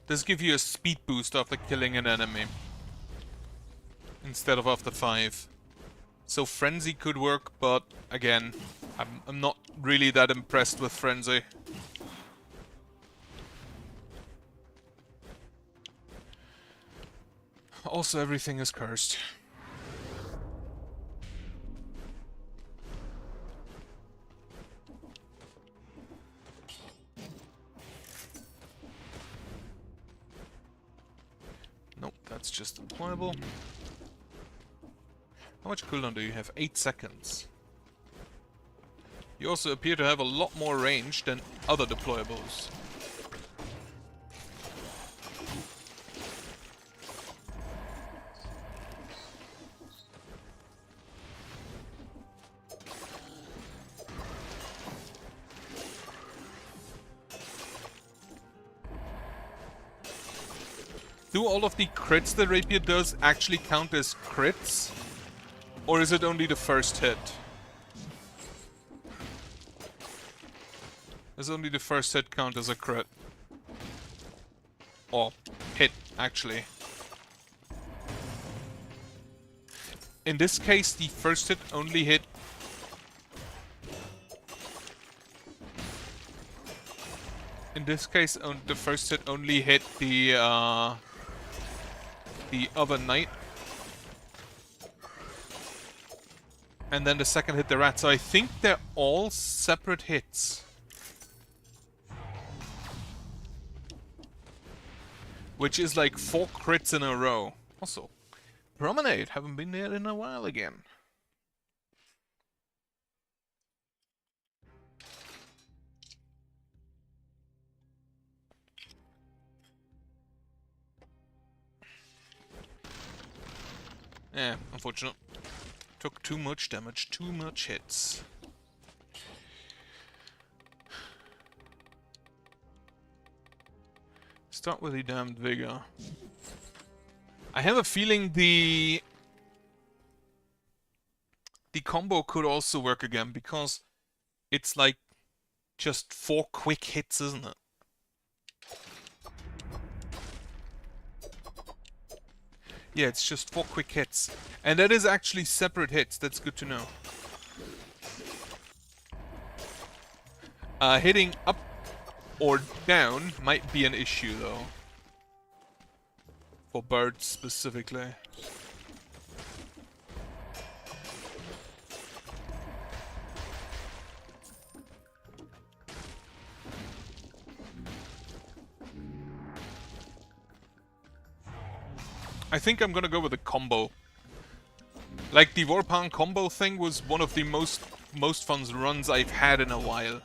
a speed boost after killing an enemy. Instead of after 5. So Frenzy could work, but again, I'm not really that impressed with Frenzy. Also, everything is cursed. Nope, that's just deployable. How much cooldown do you have? 8 seconds. You also appear to have a lot more range than other deployables. Do all of the crits the rapier does actually count as crits? Or is it only the first hit? Does only the first hit count as a crit? Or hit, actually. In this case, the first hit only hit... In this case, the first hit only hit the other knight. And then the second hit the rat. So I think they're all separate hits. Which is like 4 crits in a row. Also, Promenade, haven't been there in a while again. Yeah, unfortunate. Took too much damage, too much hits. Start with the damned vigor. I have a feeling the combo could also work again, because it's like just 4 quick hits, isn't it? Yeah, it's just 4 quick hits. And that is actually separate hits, that's good to know. Hitting up or down might be an issue, though. For birds, specifically. I think I'm gonna go with a combo. Like, the Warpound combo thing was one of the most fun runs I've had in a while.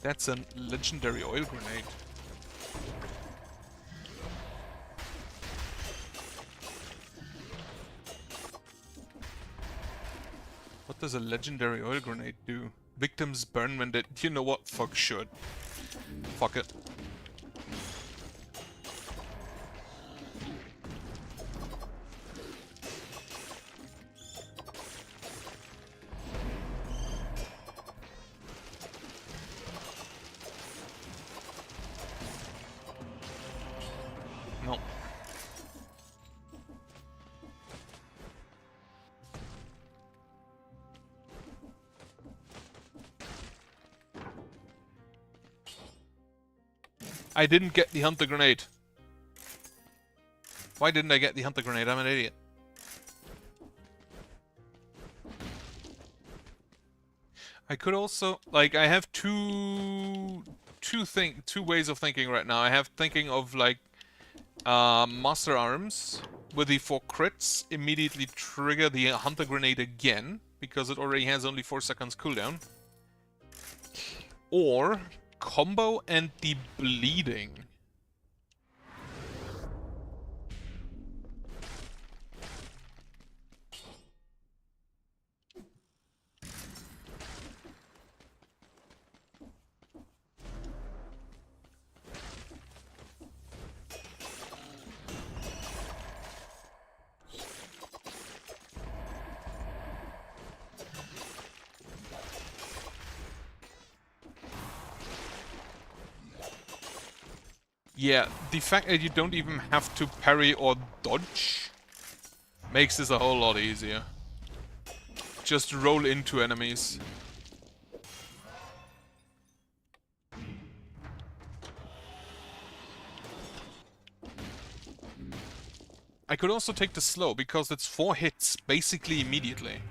That's a legendary oil grenade. What does a legendary oil grenade do? Victims burn when they... You know what? Fuck should. Fuck it. No. I didn't get the hunter grenade. Why didn't I get the hunter grenade? I'm an idiot. I could also, like, I have two ways of thinking right now. I have thinking of like Master Arms with the 4 crits immediately trigger the hunter grenade again because it already has only 4 seconds cooldown. Or combo and the bleeding. Yeah, the fact that you don't even have to parry or dodge makes this a whole lot easier. Just roll into enemies. I could also take the slow because it's 4 hits basically immediately.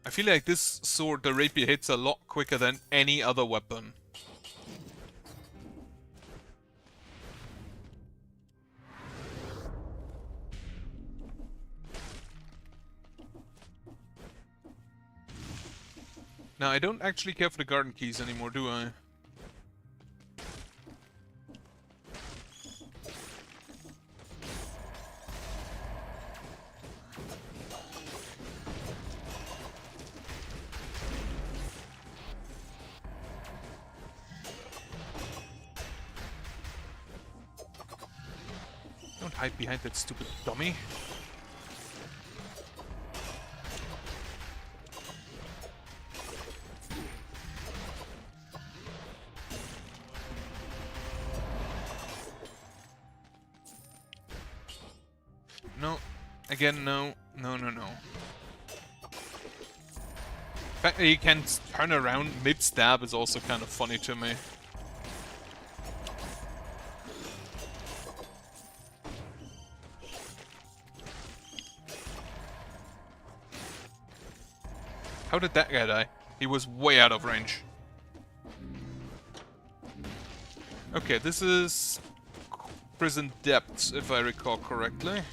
I feel like this sword, the rapier, hits a lot quicker than any other weapon. Now, I don't actually care for the garden keys anymore, do I? Don't hide behind that stupid dummy. No. Again, no. No, no, no. The fact that you can turn around mid-stab is also kind of funny to me. How did that guy die? He was way out of range. Okay, this is Prison Depths, if I recall correctly.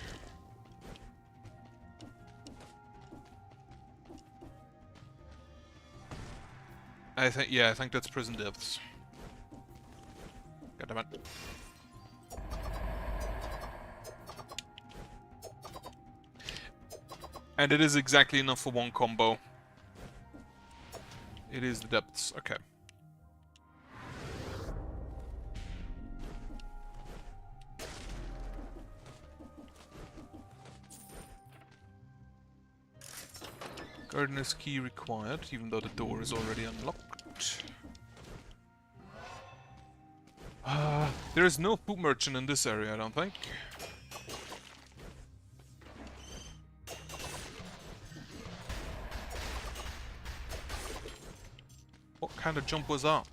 I think that's Prison Depths. Goddammit. And it is exactly enough for 1 combo. It is the Depths, okay. Gardener's key required, even though the door is already unlocked. There is no food merchant in this area, I don't think. What kind of jump was that?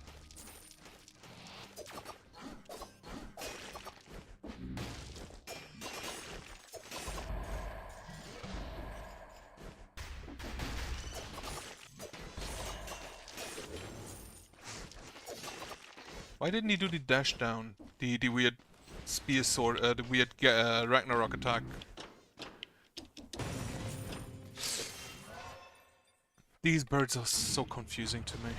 Why didn't he do the dash down? The weird spear sword, the weird Ragnarok attack. These birds are so confusing to me.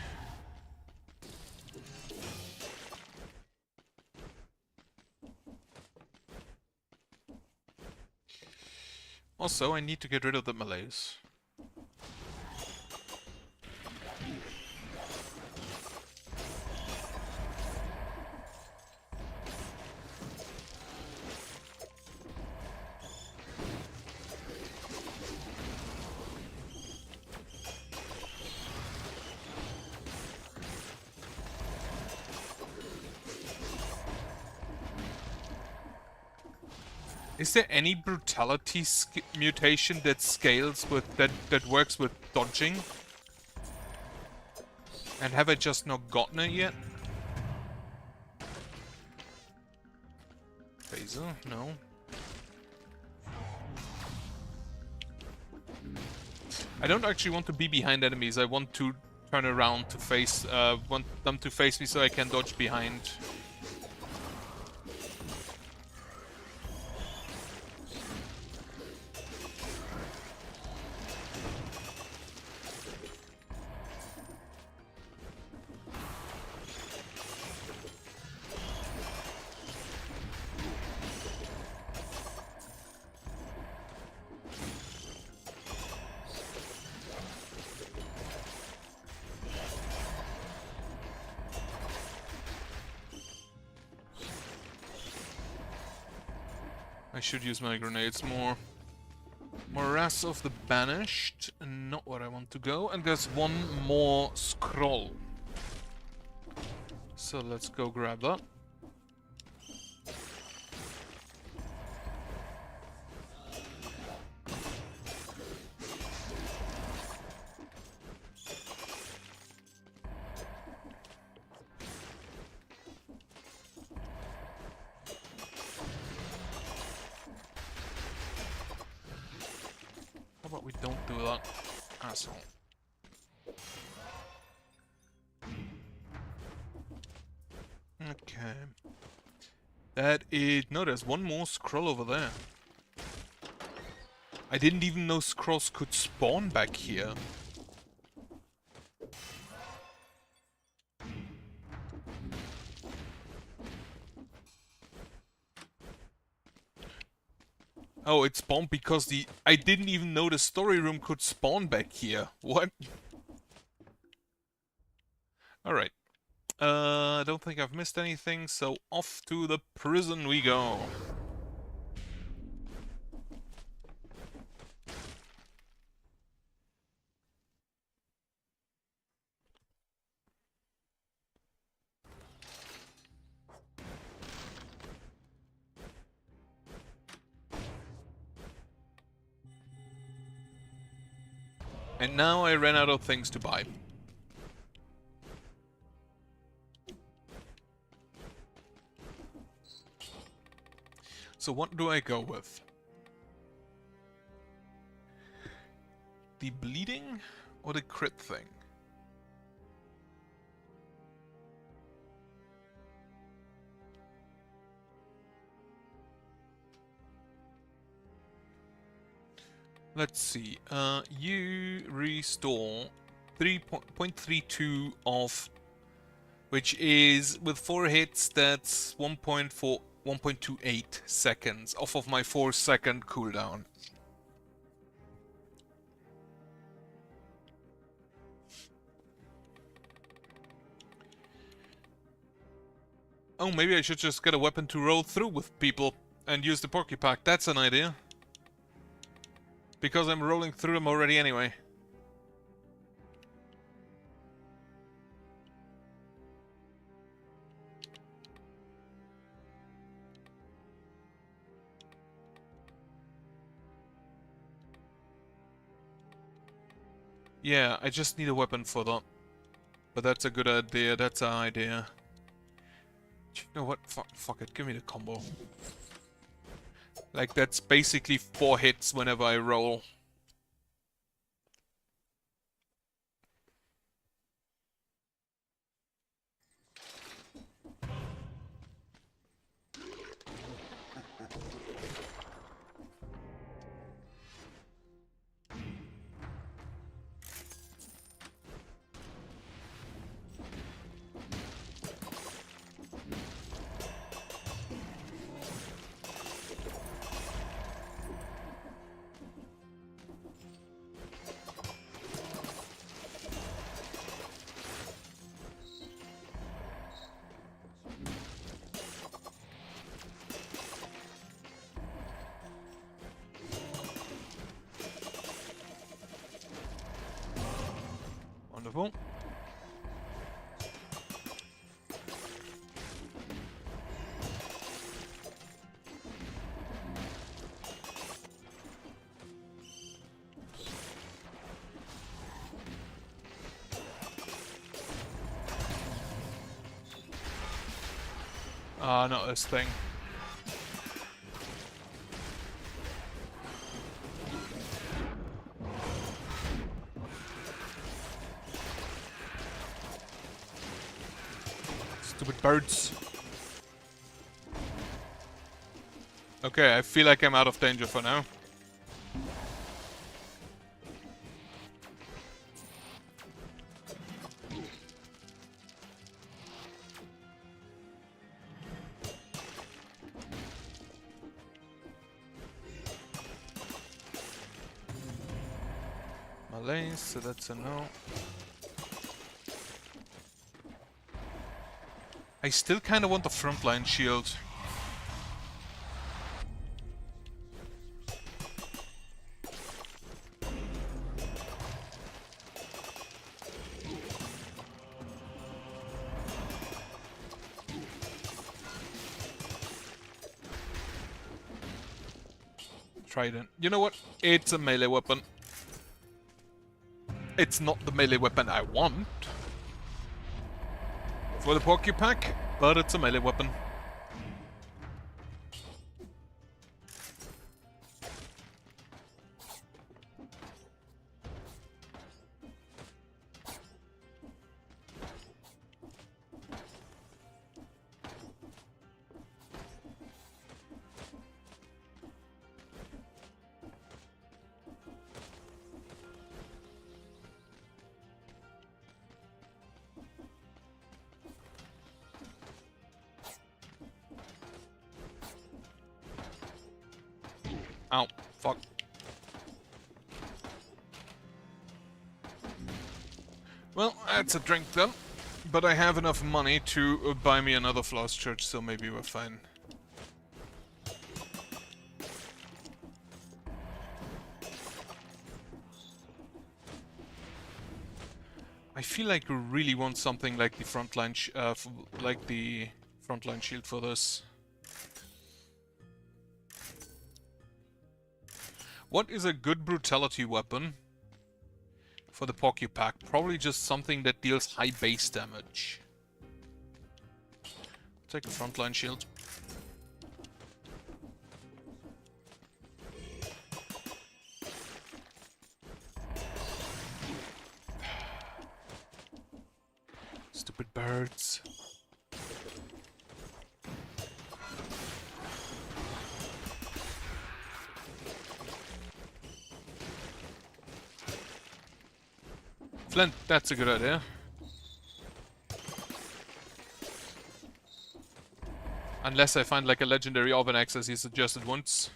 Also, I need to get rid of the Malays. Is there any brutality mutation that scales with that works with dodging? And have I just not gotten it yet? Phaser? No. I don't actually want to be behind enemies. I want to turn around to face, want them to face me so I can dodge behind. I should use my grenades more. Morass of the Banished, not where I want to go, and there's one more scroll. So let's go grab that. How about we don't do that, asshole? Okay. That is... No, there's one more scroll over there. I didn't even know scrolls could spawn back here. Oh, it spawned because the... I didn't even know the story room could spawn back here. What? Alright. I don't think I've missed anything, so off to the prison we go. And now I ran out of things to buy. So what do I go with? The bleeding or the crit thing? Let's see. You restore 3.32 of, which is with 4 hits. That's 1.28 seconds off of my 4-second cooldown. Oh, maybe I should just get a weapon to roll through with people and use the Porky-Pack. That's an idea. Because I'm rolling through them already anyway. Yeah, I just need a weapon for that. But that's a good idea, that's an idea. You know what? Fuck it, give me the combo. Like, that's basically 4 hits whenever I roll. Beautiful. Ah, not this thing. Stupid birds. Okay, I feel like I'm out of danger for now. Melee, so that's a no. I still kind of want the frontline shield. Trident. You know what? It's a melee weapon. It's not the melee weapon I want for the Pokepack, but it's a melee weapon. Ow, fuck. Well, that's a drink then. But I have enough money to buy me another Floss Church, so maybe we're fine. I feel like we really want something like the frontline, frontline shield for this. What is a good brutality weapon for the Pokepack? Probably just something that deals high base damage. Take a frontline shield. Stupid birds. Flint, that's a good idea. Unless I find like a legendary Orbenax as he suggested once.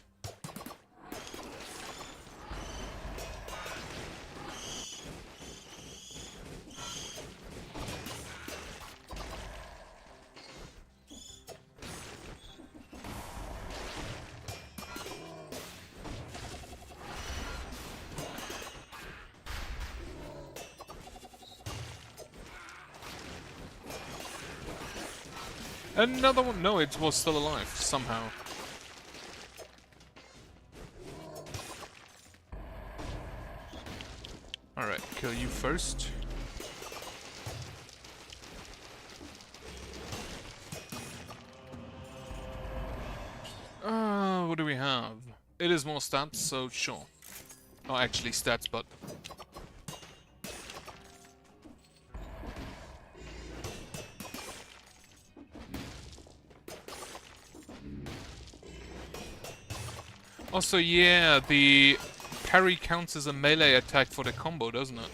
Another one? No, it was still alive, somehow. Alright, kill you first. What do we have? It is more stats, so sure. Oh, actually stats, but... Also, yeah, the parry counts as a melee attack for the combo, doesn't it?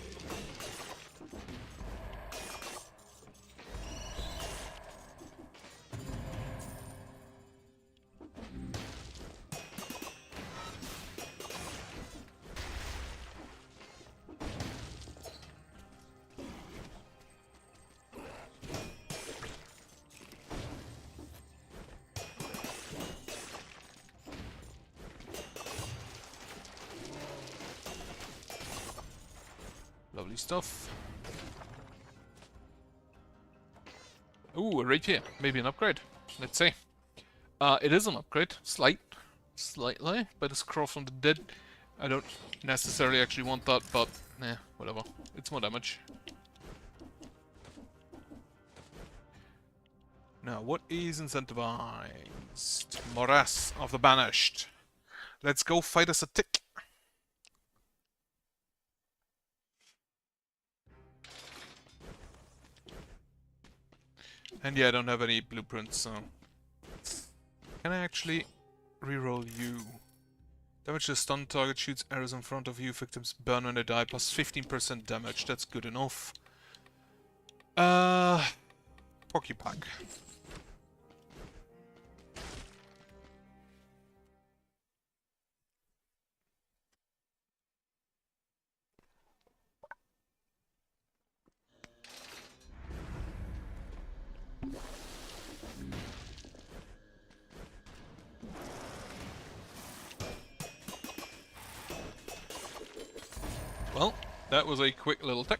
Lovely stuff. Ooh, a rapier. Maybe an upgrade. Let's see. It is an upgrade. Slightly. By the scroll from the dead. I don't necessarily actually want that, but whatever. It's more damage. Now, what is incentivized? Morass of the Banished. Let's go fight us a tick. And yeah, I don't have any blueprints, so... Can I actually reroll you? Damage to stun target, shoots arrows in front of you, victims burn when they die, plus 15% damage, that's good enough. Porcupine. Well, that was a quick little tick.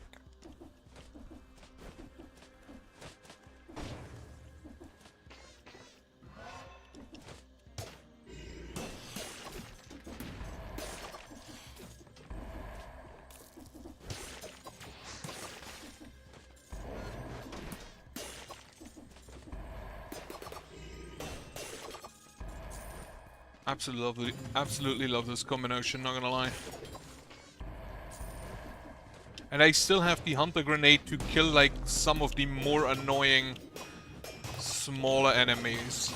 Absolutely love this combination, not gonna lie. And I still have the Hunter Grenade to kill, like, some of the more annoying smaller enemies.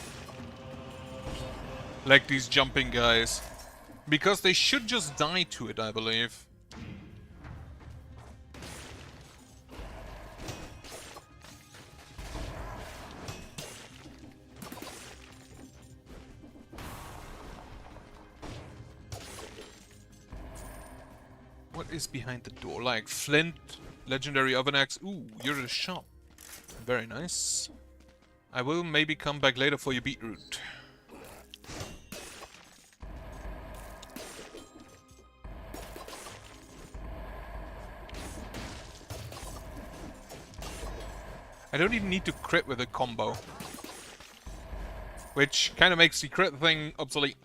Like these jumping guys. Because they should just die to it, I believe. What is behind the door? Like flint, legendary oven axe. Ooh, you're in a shop. Very nice. I will maybe come back later for your beetroot. I don't even need to crit with a combo. Which kind of makes the crit thing obsolete.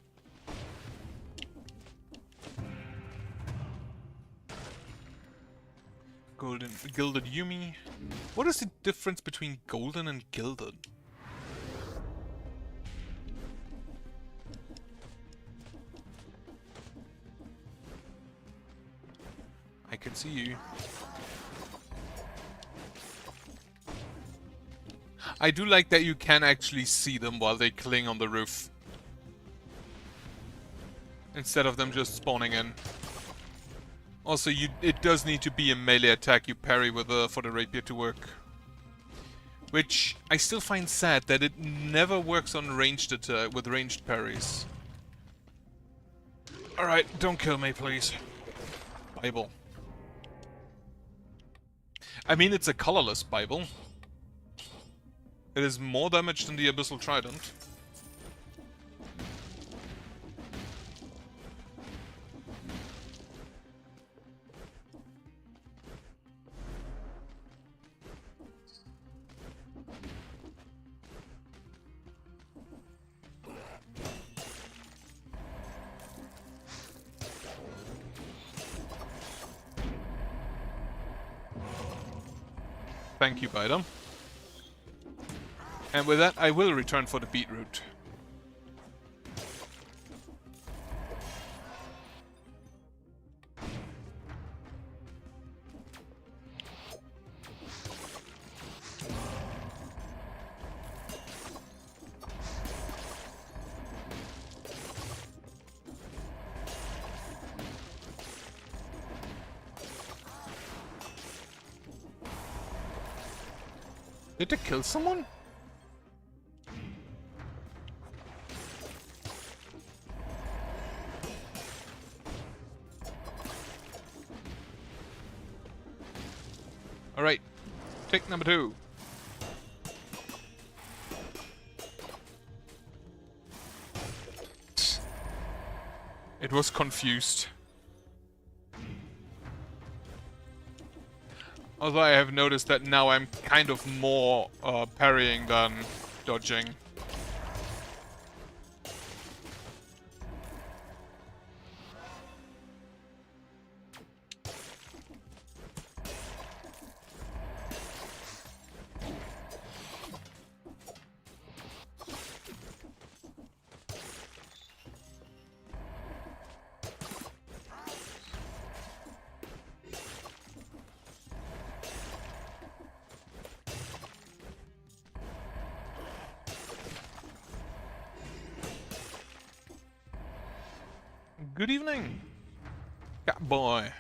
Golden, gilded Yumi. What is the difference between golden and gilded? I can see you. I do like that you can actually see them while they cling on the roof. Instead of them just spawning in. Also, it does need to be a melee attack you parry with for the rapier to work. Which I still find sad that it never works on ranged attack with ranged parries. Alright, don't kill me, please. Bible. I mean, it's a colorless Bible. It is more damage than the Abyssal Trident. Thank you, Bidem. And with that, I will return for the beetroot. Did it kill someone? Alright, take number 2. It was confused. Although I have noticed that now I'm kind of more parrying than dodging. Good evening, Catboy.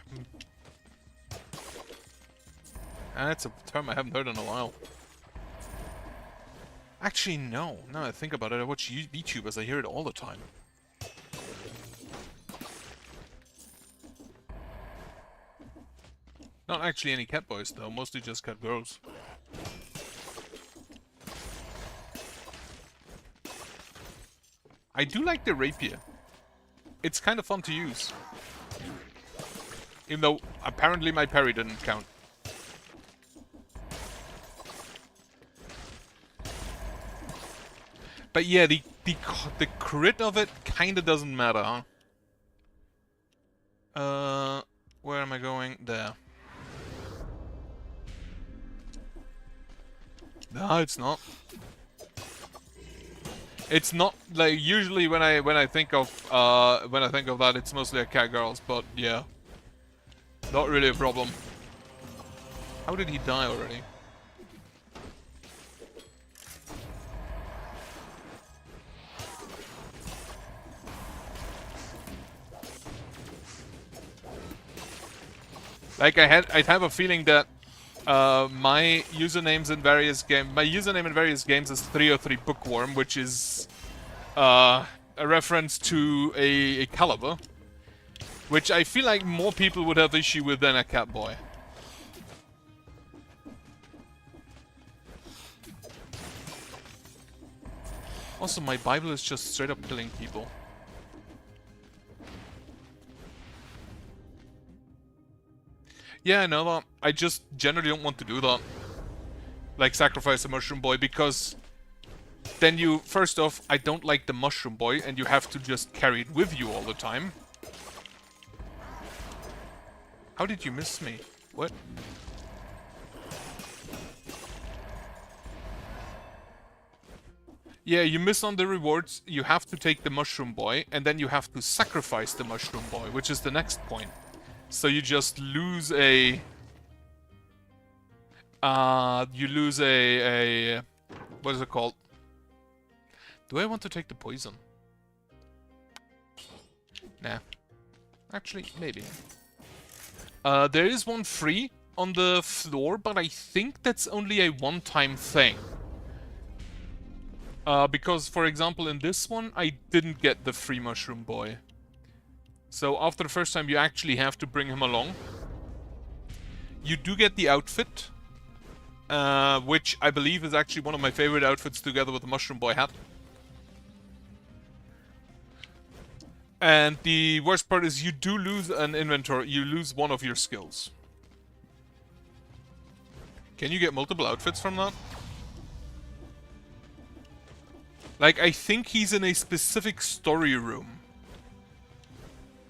That's a term I haven't heard in a while. Actually, no. Now I think about it, I watch VTubers, I hear it all the time. Not actually any cat boys, though. Mostly just cat girls. I do like the rapier. It's kind of fun to use. Even though, apparently my parry didn't count. But yeah, the crit of it kinda doesn't matter, huh? Where am I going? There. No, it's not. It's not like usually when I think of that, it's mostly a cat girls, but yeah, not really a problem. How did he die already? Like I'd have a feeling that my username in various games is 303 Bookworm, which is a reference to a caliber, which I feel like more people would have issue with than a Catboy. Also, my Bible is just straight up killing people. Yeah, I know that. I just generally don't want to do that. Like, sacrifice a Mushroom Boy, because then you... First off, I don't like the Mushroom Boy, and you have to just carry it with you all the time. How did you miss me? What? Yeah, you miss on the rewards, you have to take the Mushroom Boy, and then you have to sacrifice the Mushroom Boy, which is the next point. So you just lose a... you lose a... What is it called? Do I want to take the poison? Nah. Actually, maybe. There is one free on the floor, but I think that's only a one-time thing. Because, for example, in this one, I didn't get the free Mushroom Boy. So after the first time, you actually have to bring him along. You do get the outfit, which I believe is actually one of my favorite outfits together with the Mushroom Boy hat. And the worst part is you do lose an inventory, you lose one of your skills. Can you get multiple outfits from that? Like, I think he's in a specific story room.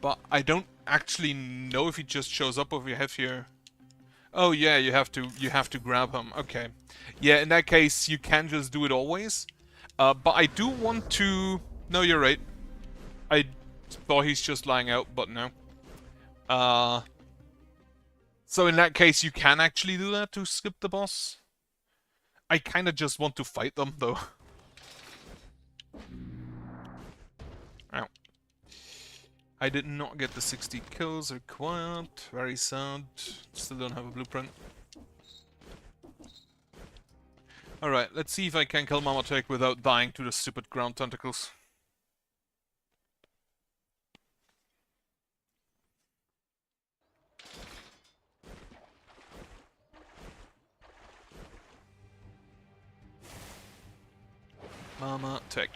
But I don't actually know if he just shows up or if you have here... Oh yeah, you have to grab him. Okay. Yeah, in that case, you can just do it always. But I do want to... No, you're right. I thought he's just lying out, but no. So in that case, you can actually do that to skip the boss. I kind of just want to fight them, though. Ow. I did not get the 60 kills required. Very sad. Still don't have a blueprint. Alright, let's see if I can kill Mamatech without dying to the stupid ground tentacles. Mamatech.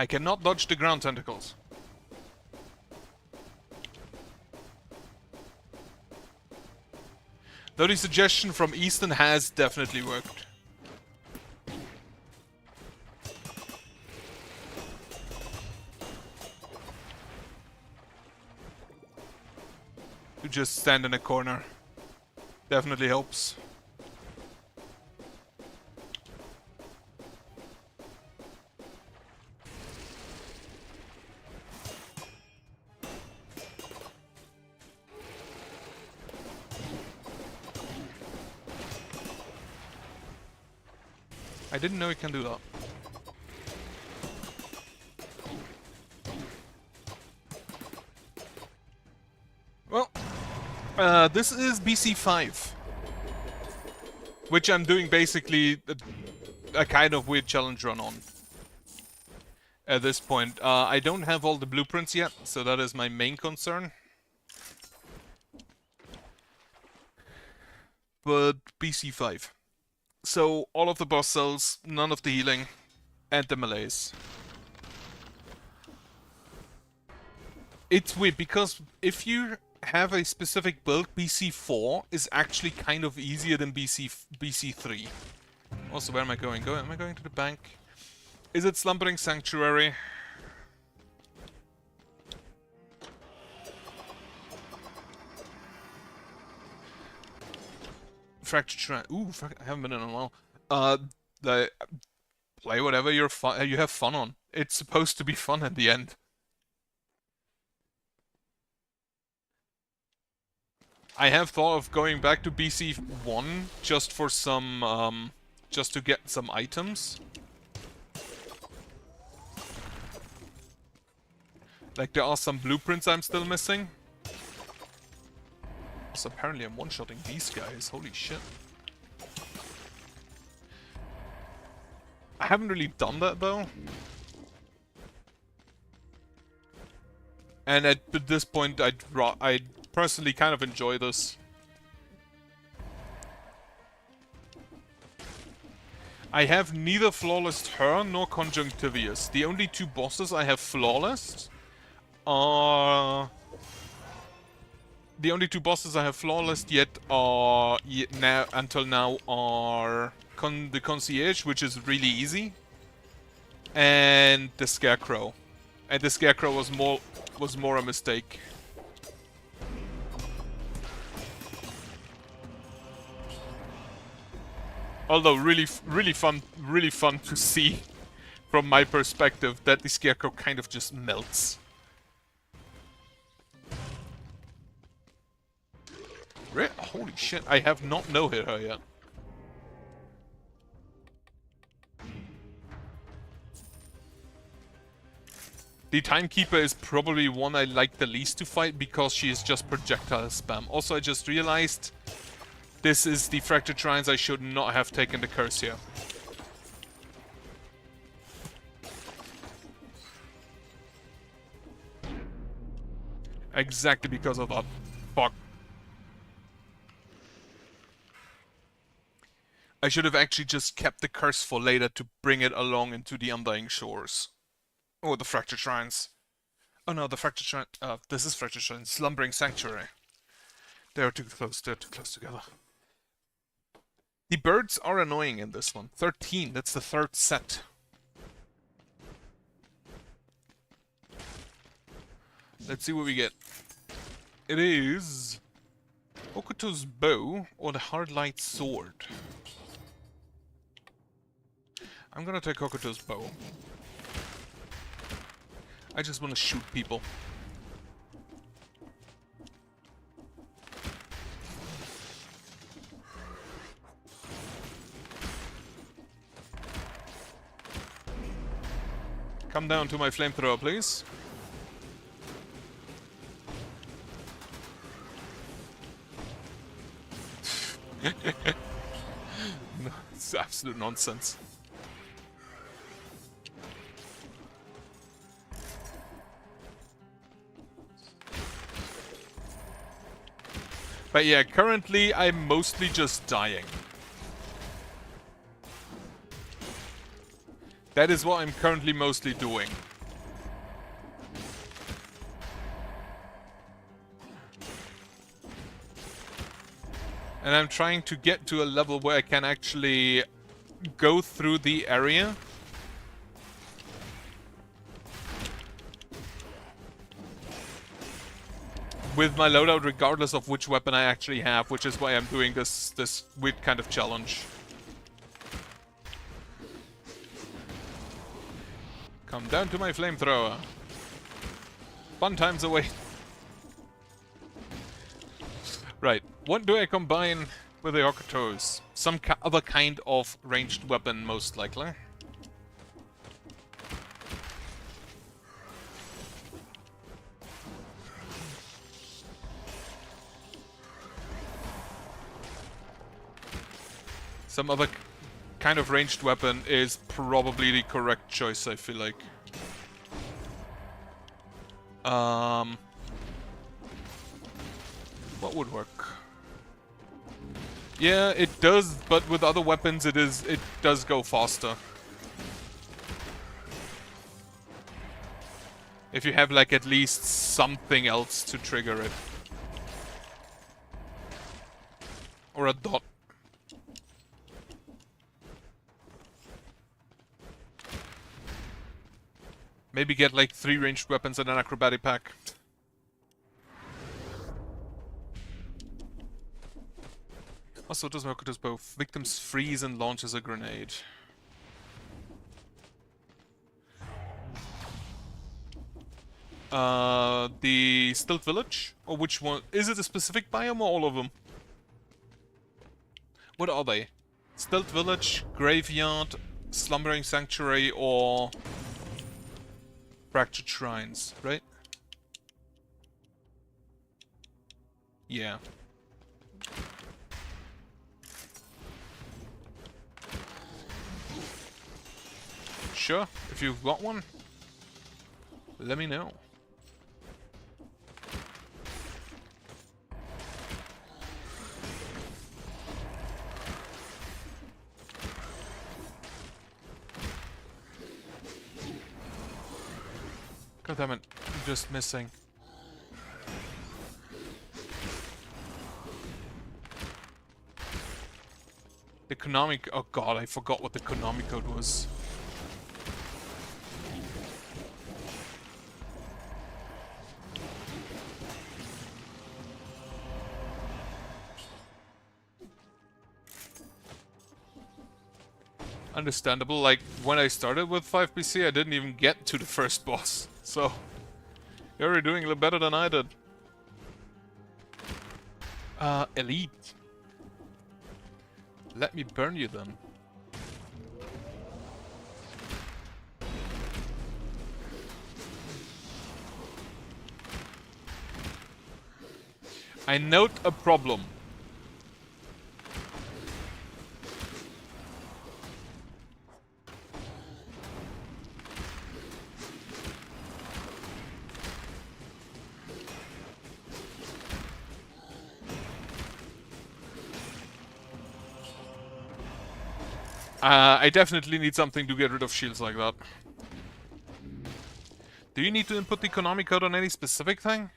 I cannot dodge the ground tentacles. Though the suggestion from Easton has definitely worked. To just stand in a corner. Definitely helps. I didn't know you can do that. Well, this is BC5. Which I'm doing basically a kind of weird challenge run on. At this point. I don't have all the blueprints yet, so that is my main concern. But BC5. So, all of the boss cells, none of the healing, and the melees. It's weird, because if you have a specific build, BC4 is actually kind of easier than BC3. Also, where am I going? Am I going to the bank? Is it Slumbering Sanctuary? Fractured Shrine. Ooh, I haven't been in a while. Play whatever you have fun on. It's supposed to be fun at the end. I have thought of going back to BC1 just for some, just to get some items. Like, there are some blueprints I'm still missing. So apparently I'm one-shotting these guys, holy shit. I haven't really done that though. And at this point I'd personally kind of enjoy this. I have neither Flawless Her nor Conjunctivius. The only two bosses I have Flawless are... The only two bosses I have flawless yet are until now are the Concierge, which is really easy, and the Scarecrow. And the Scarecrow was more a mistake. Although really fun to see from my perspective that the Scarecrow kind of just melts. Holy shit, I have not no-hit her yet. The Timekeeper is probably one I like the least to fight because she is just projectile spam. Also, I just realized this is the Fractured Shrines. I should not have taken the curse here. Exactly because of that. Fuck. I should have actually just kept the curse for later to bring it along into the Undying Shores. Or the Fractured Shrines. Oh no, the Fractured Shrine. This is Fractured Shrine. Slumbering Sanctuary. They're too close together. The birds are annoying in this one. 13, that's the third set. Let's see what we get. It is... Hokuto's Bow or the Hardlight Sword. I'm gonna take Hokuto's Bow. I just want to shoot people. Come down to my flamethrower, please. No, it's absolute nonsense. But yeah, currently I'm mostly just dying. That is what I'm currently mostly doing. And I'm trying to get to a level where I can actually go through the area. With my loadout, regardless of which weapon I actually have, which is why I'm doing this weird kind of challenge. Come down to my flamethrower. Fun times away. Right, what do I combine with the Okutos? Some other kind of ranged weapon, most likely. Some other kind of ranged weapon is probably the correct choice, I feel like. What would work? Yeah, it does, but with other weapons it does go faster. If you have like at least something else to trigger it. Or a dot. Maybe get like 3 ranged weapons and an acrobatic pack. Also, it does work with both. Victims freeze and launches a grenade. The Stilt Village? Or which one? Is it a specific biome or all of them? What are they? Stilt Village, Graveyard, Slumbering Sanctuary, or Fractured Shrines, right? Yeah. Sure, if you've got one, let me know. God damn it, I'm just missing. The Konami... Oh god, I forgot what the Konami code was. Understandable, like, when I started with 5PC, I didn't even get to the first boss. So, you're already doing a little better than I did. Elite. Let me burn you then. I note a problem. I definitely need something to get rid of shields like that. Do you need to input the Konami code on any specific thing?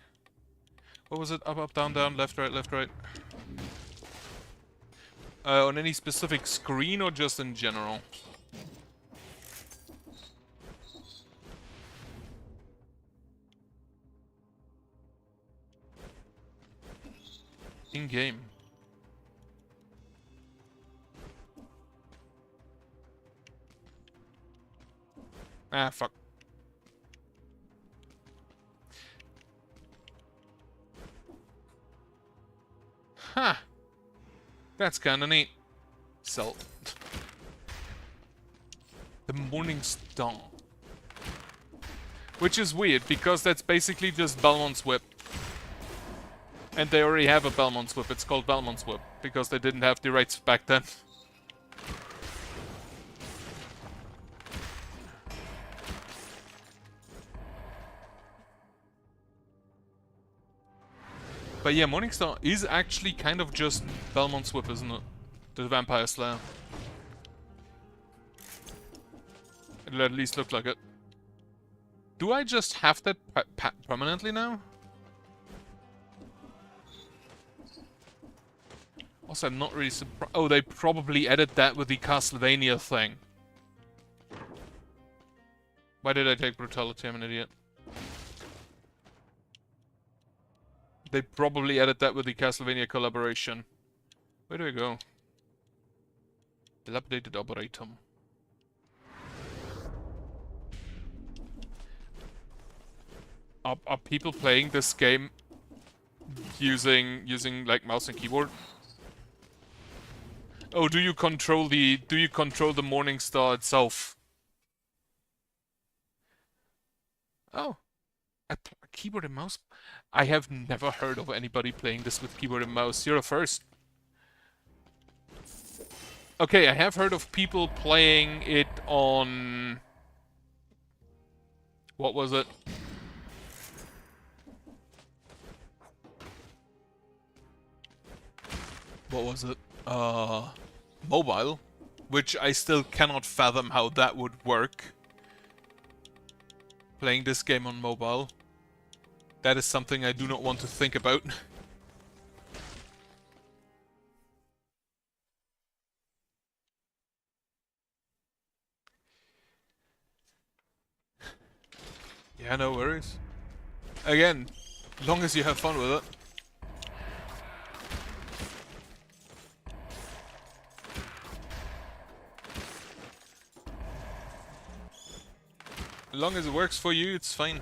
What was it? Up, up, down, down, left, right, left, right? On any specific screen or just in general? In-game. Ah, fuck. Huh. That's kinda neat. Sell. The Morning Star. Which is weird, because that's basically just Belmont's Whip. And they already have a Belmont's Whip. It's called Belmont's Whip, because they didn't have the rights back then. But yeah, Morningstar is actually kind of just Belmont's Whip, isn't it? The Vampire Slayer. It'll at least look like it. Do I just have that permanently now? Also, I'm not really surprised. Oh, they probably added that with the Castlevania thing. Why did I take brutality? I'm an idiot. They probably added that with the Castlevania collaboration. Where do we go? Dilapidated Arboretum. Are people playing this game using like mouse and keyboard? Oh, do you control the Morning Star itself? Oh, a keyboard and mouse. I have never heard of anybody playing this with keyboard and mouse. You're the first. Okay, I have heard of people playing it on... What was it? What was it? Mobile. Which I still cannot fathom how that would work. Playing this game on mobile. That is something I do not want to think about. Yeah, no worries. Again, long as you have fun with it. As long as it works for you, it's fine.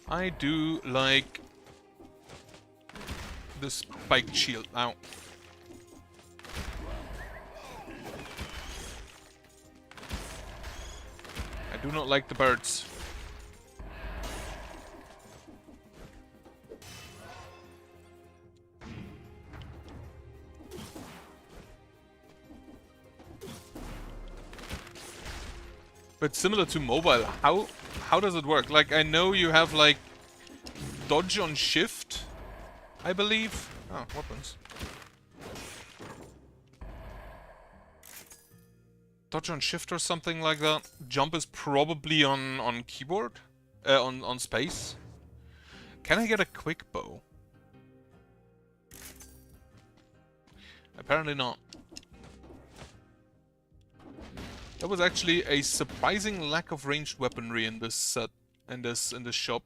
I do like the spiked shield now. I do not like the birds. But similar to mobile, how does it work? Like, I know you have like dodge on shift, I believe. Oh, weapons. Dodge on shift or something like that. Jump is probably on keyboard, on space. Can I get a quick bow? Apparently not. There was actually a surprising lack of ranged weaponry in this set, in this shop.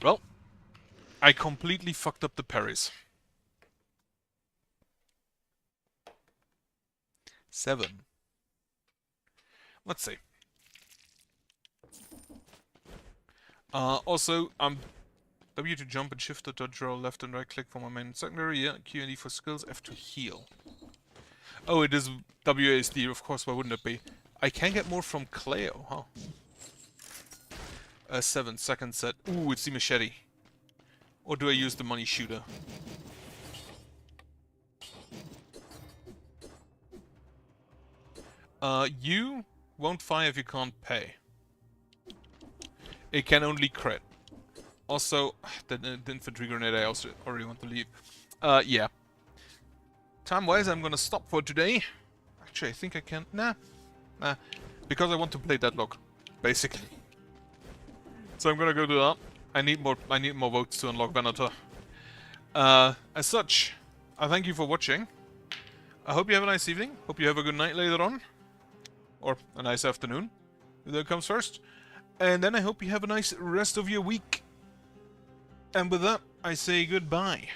Well, I completely fucked up the parries. 7. Let's see. Also, W to jump and shift to dodge roll, left and right click for my main secondary, yeah, Q and E for skills, F to heal. Oh, it is WASD, of course, why wouldn't it be? I can get more from Cleo, huh? 7, second set. Ooh, it's the machete. Or do I use the money shooter? You won't fire if you can't pay. It can only crit. Also, the infantry grenade I also already want to leave. Yeah. Time-wise, I'm gonna stop for today. Actually, I think I can... Nah. Because I want to play Deadlock, basically. So I'm gonna go do that. I need more votes to unlock Venator. As such, I thank you for watching. I hope you have a nice evening. Hope you have a good night later on. Or a nice afternoon, if that comes first. And then I hope you have a nice rest of your week. And with that, I say goodbye.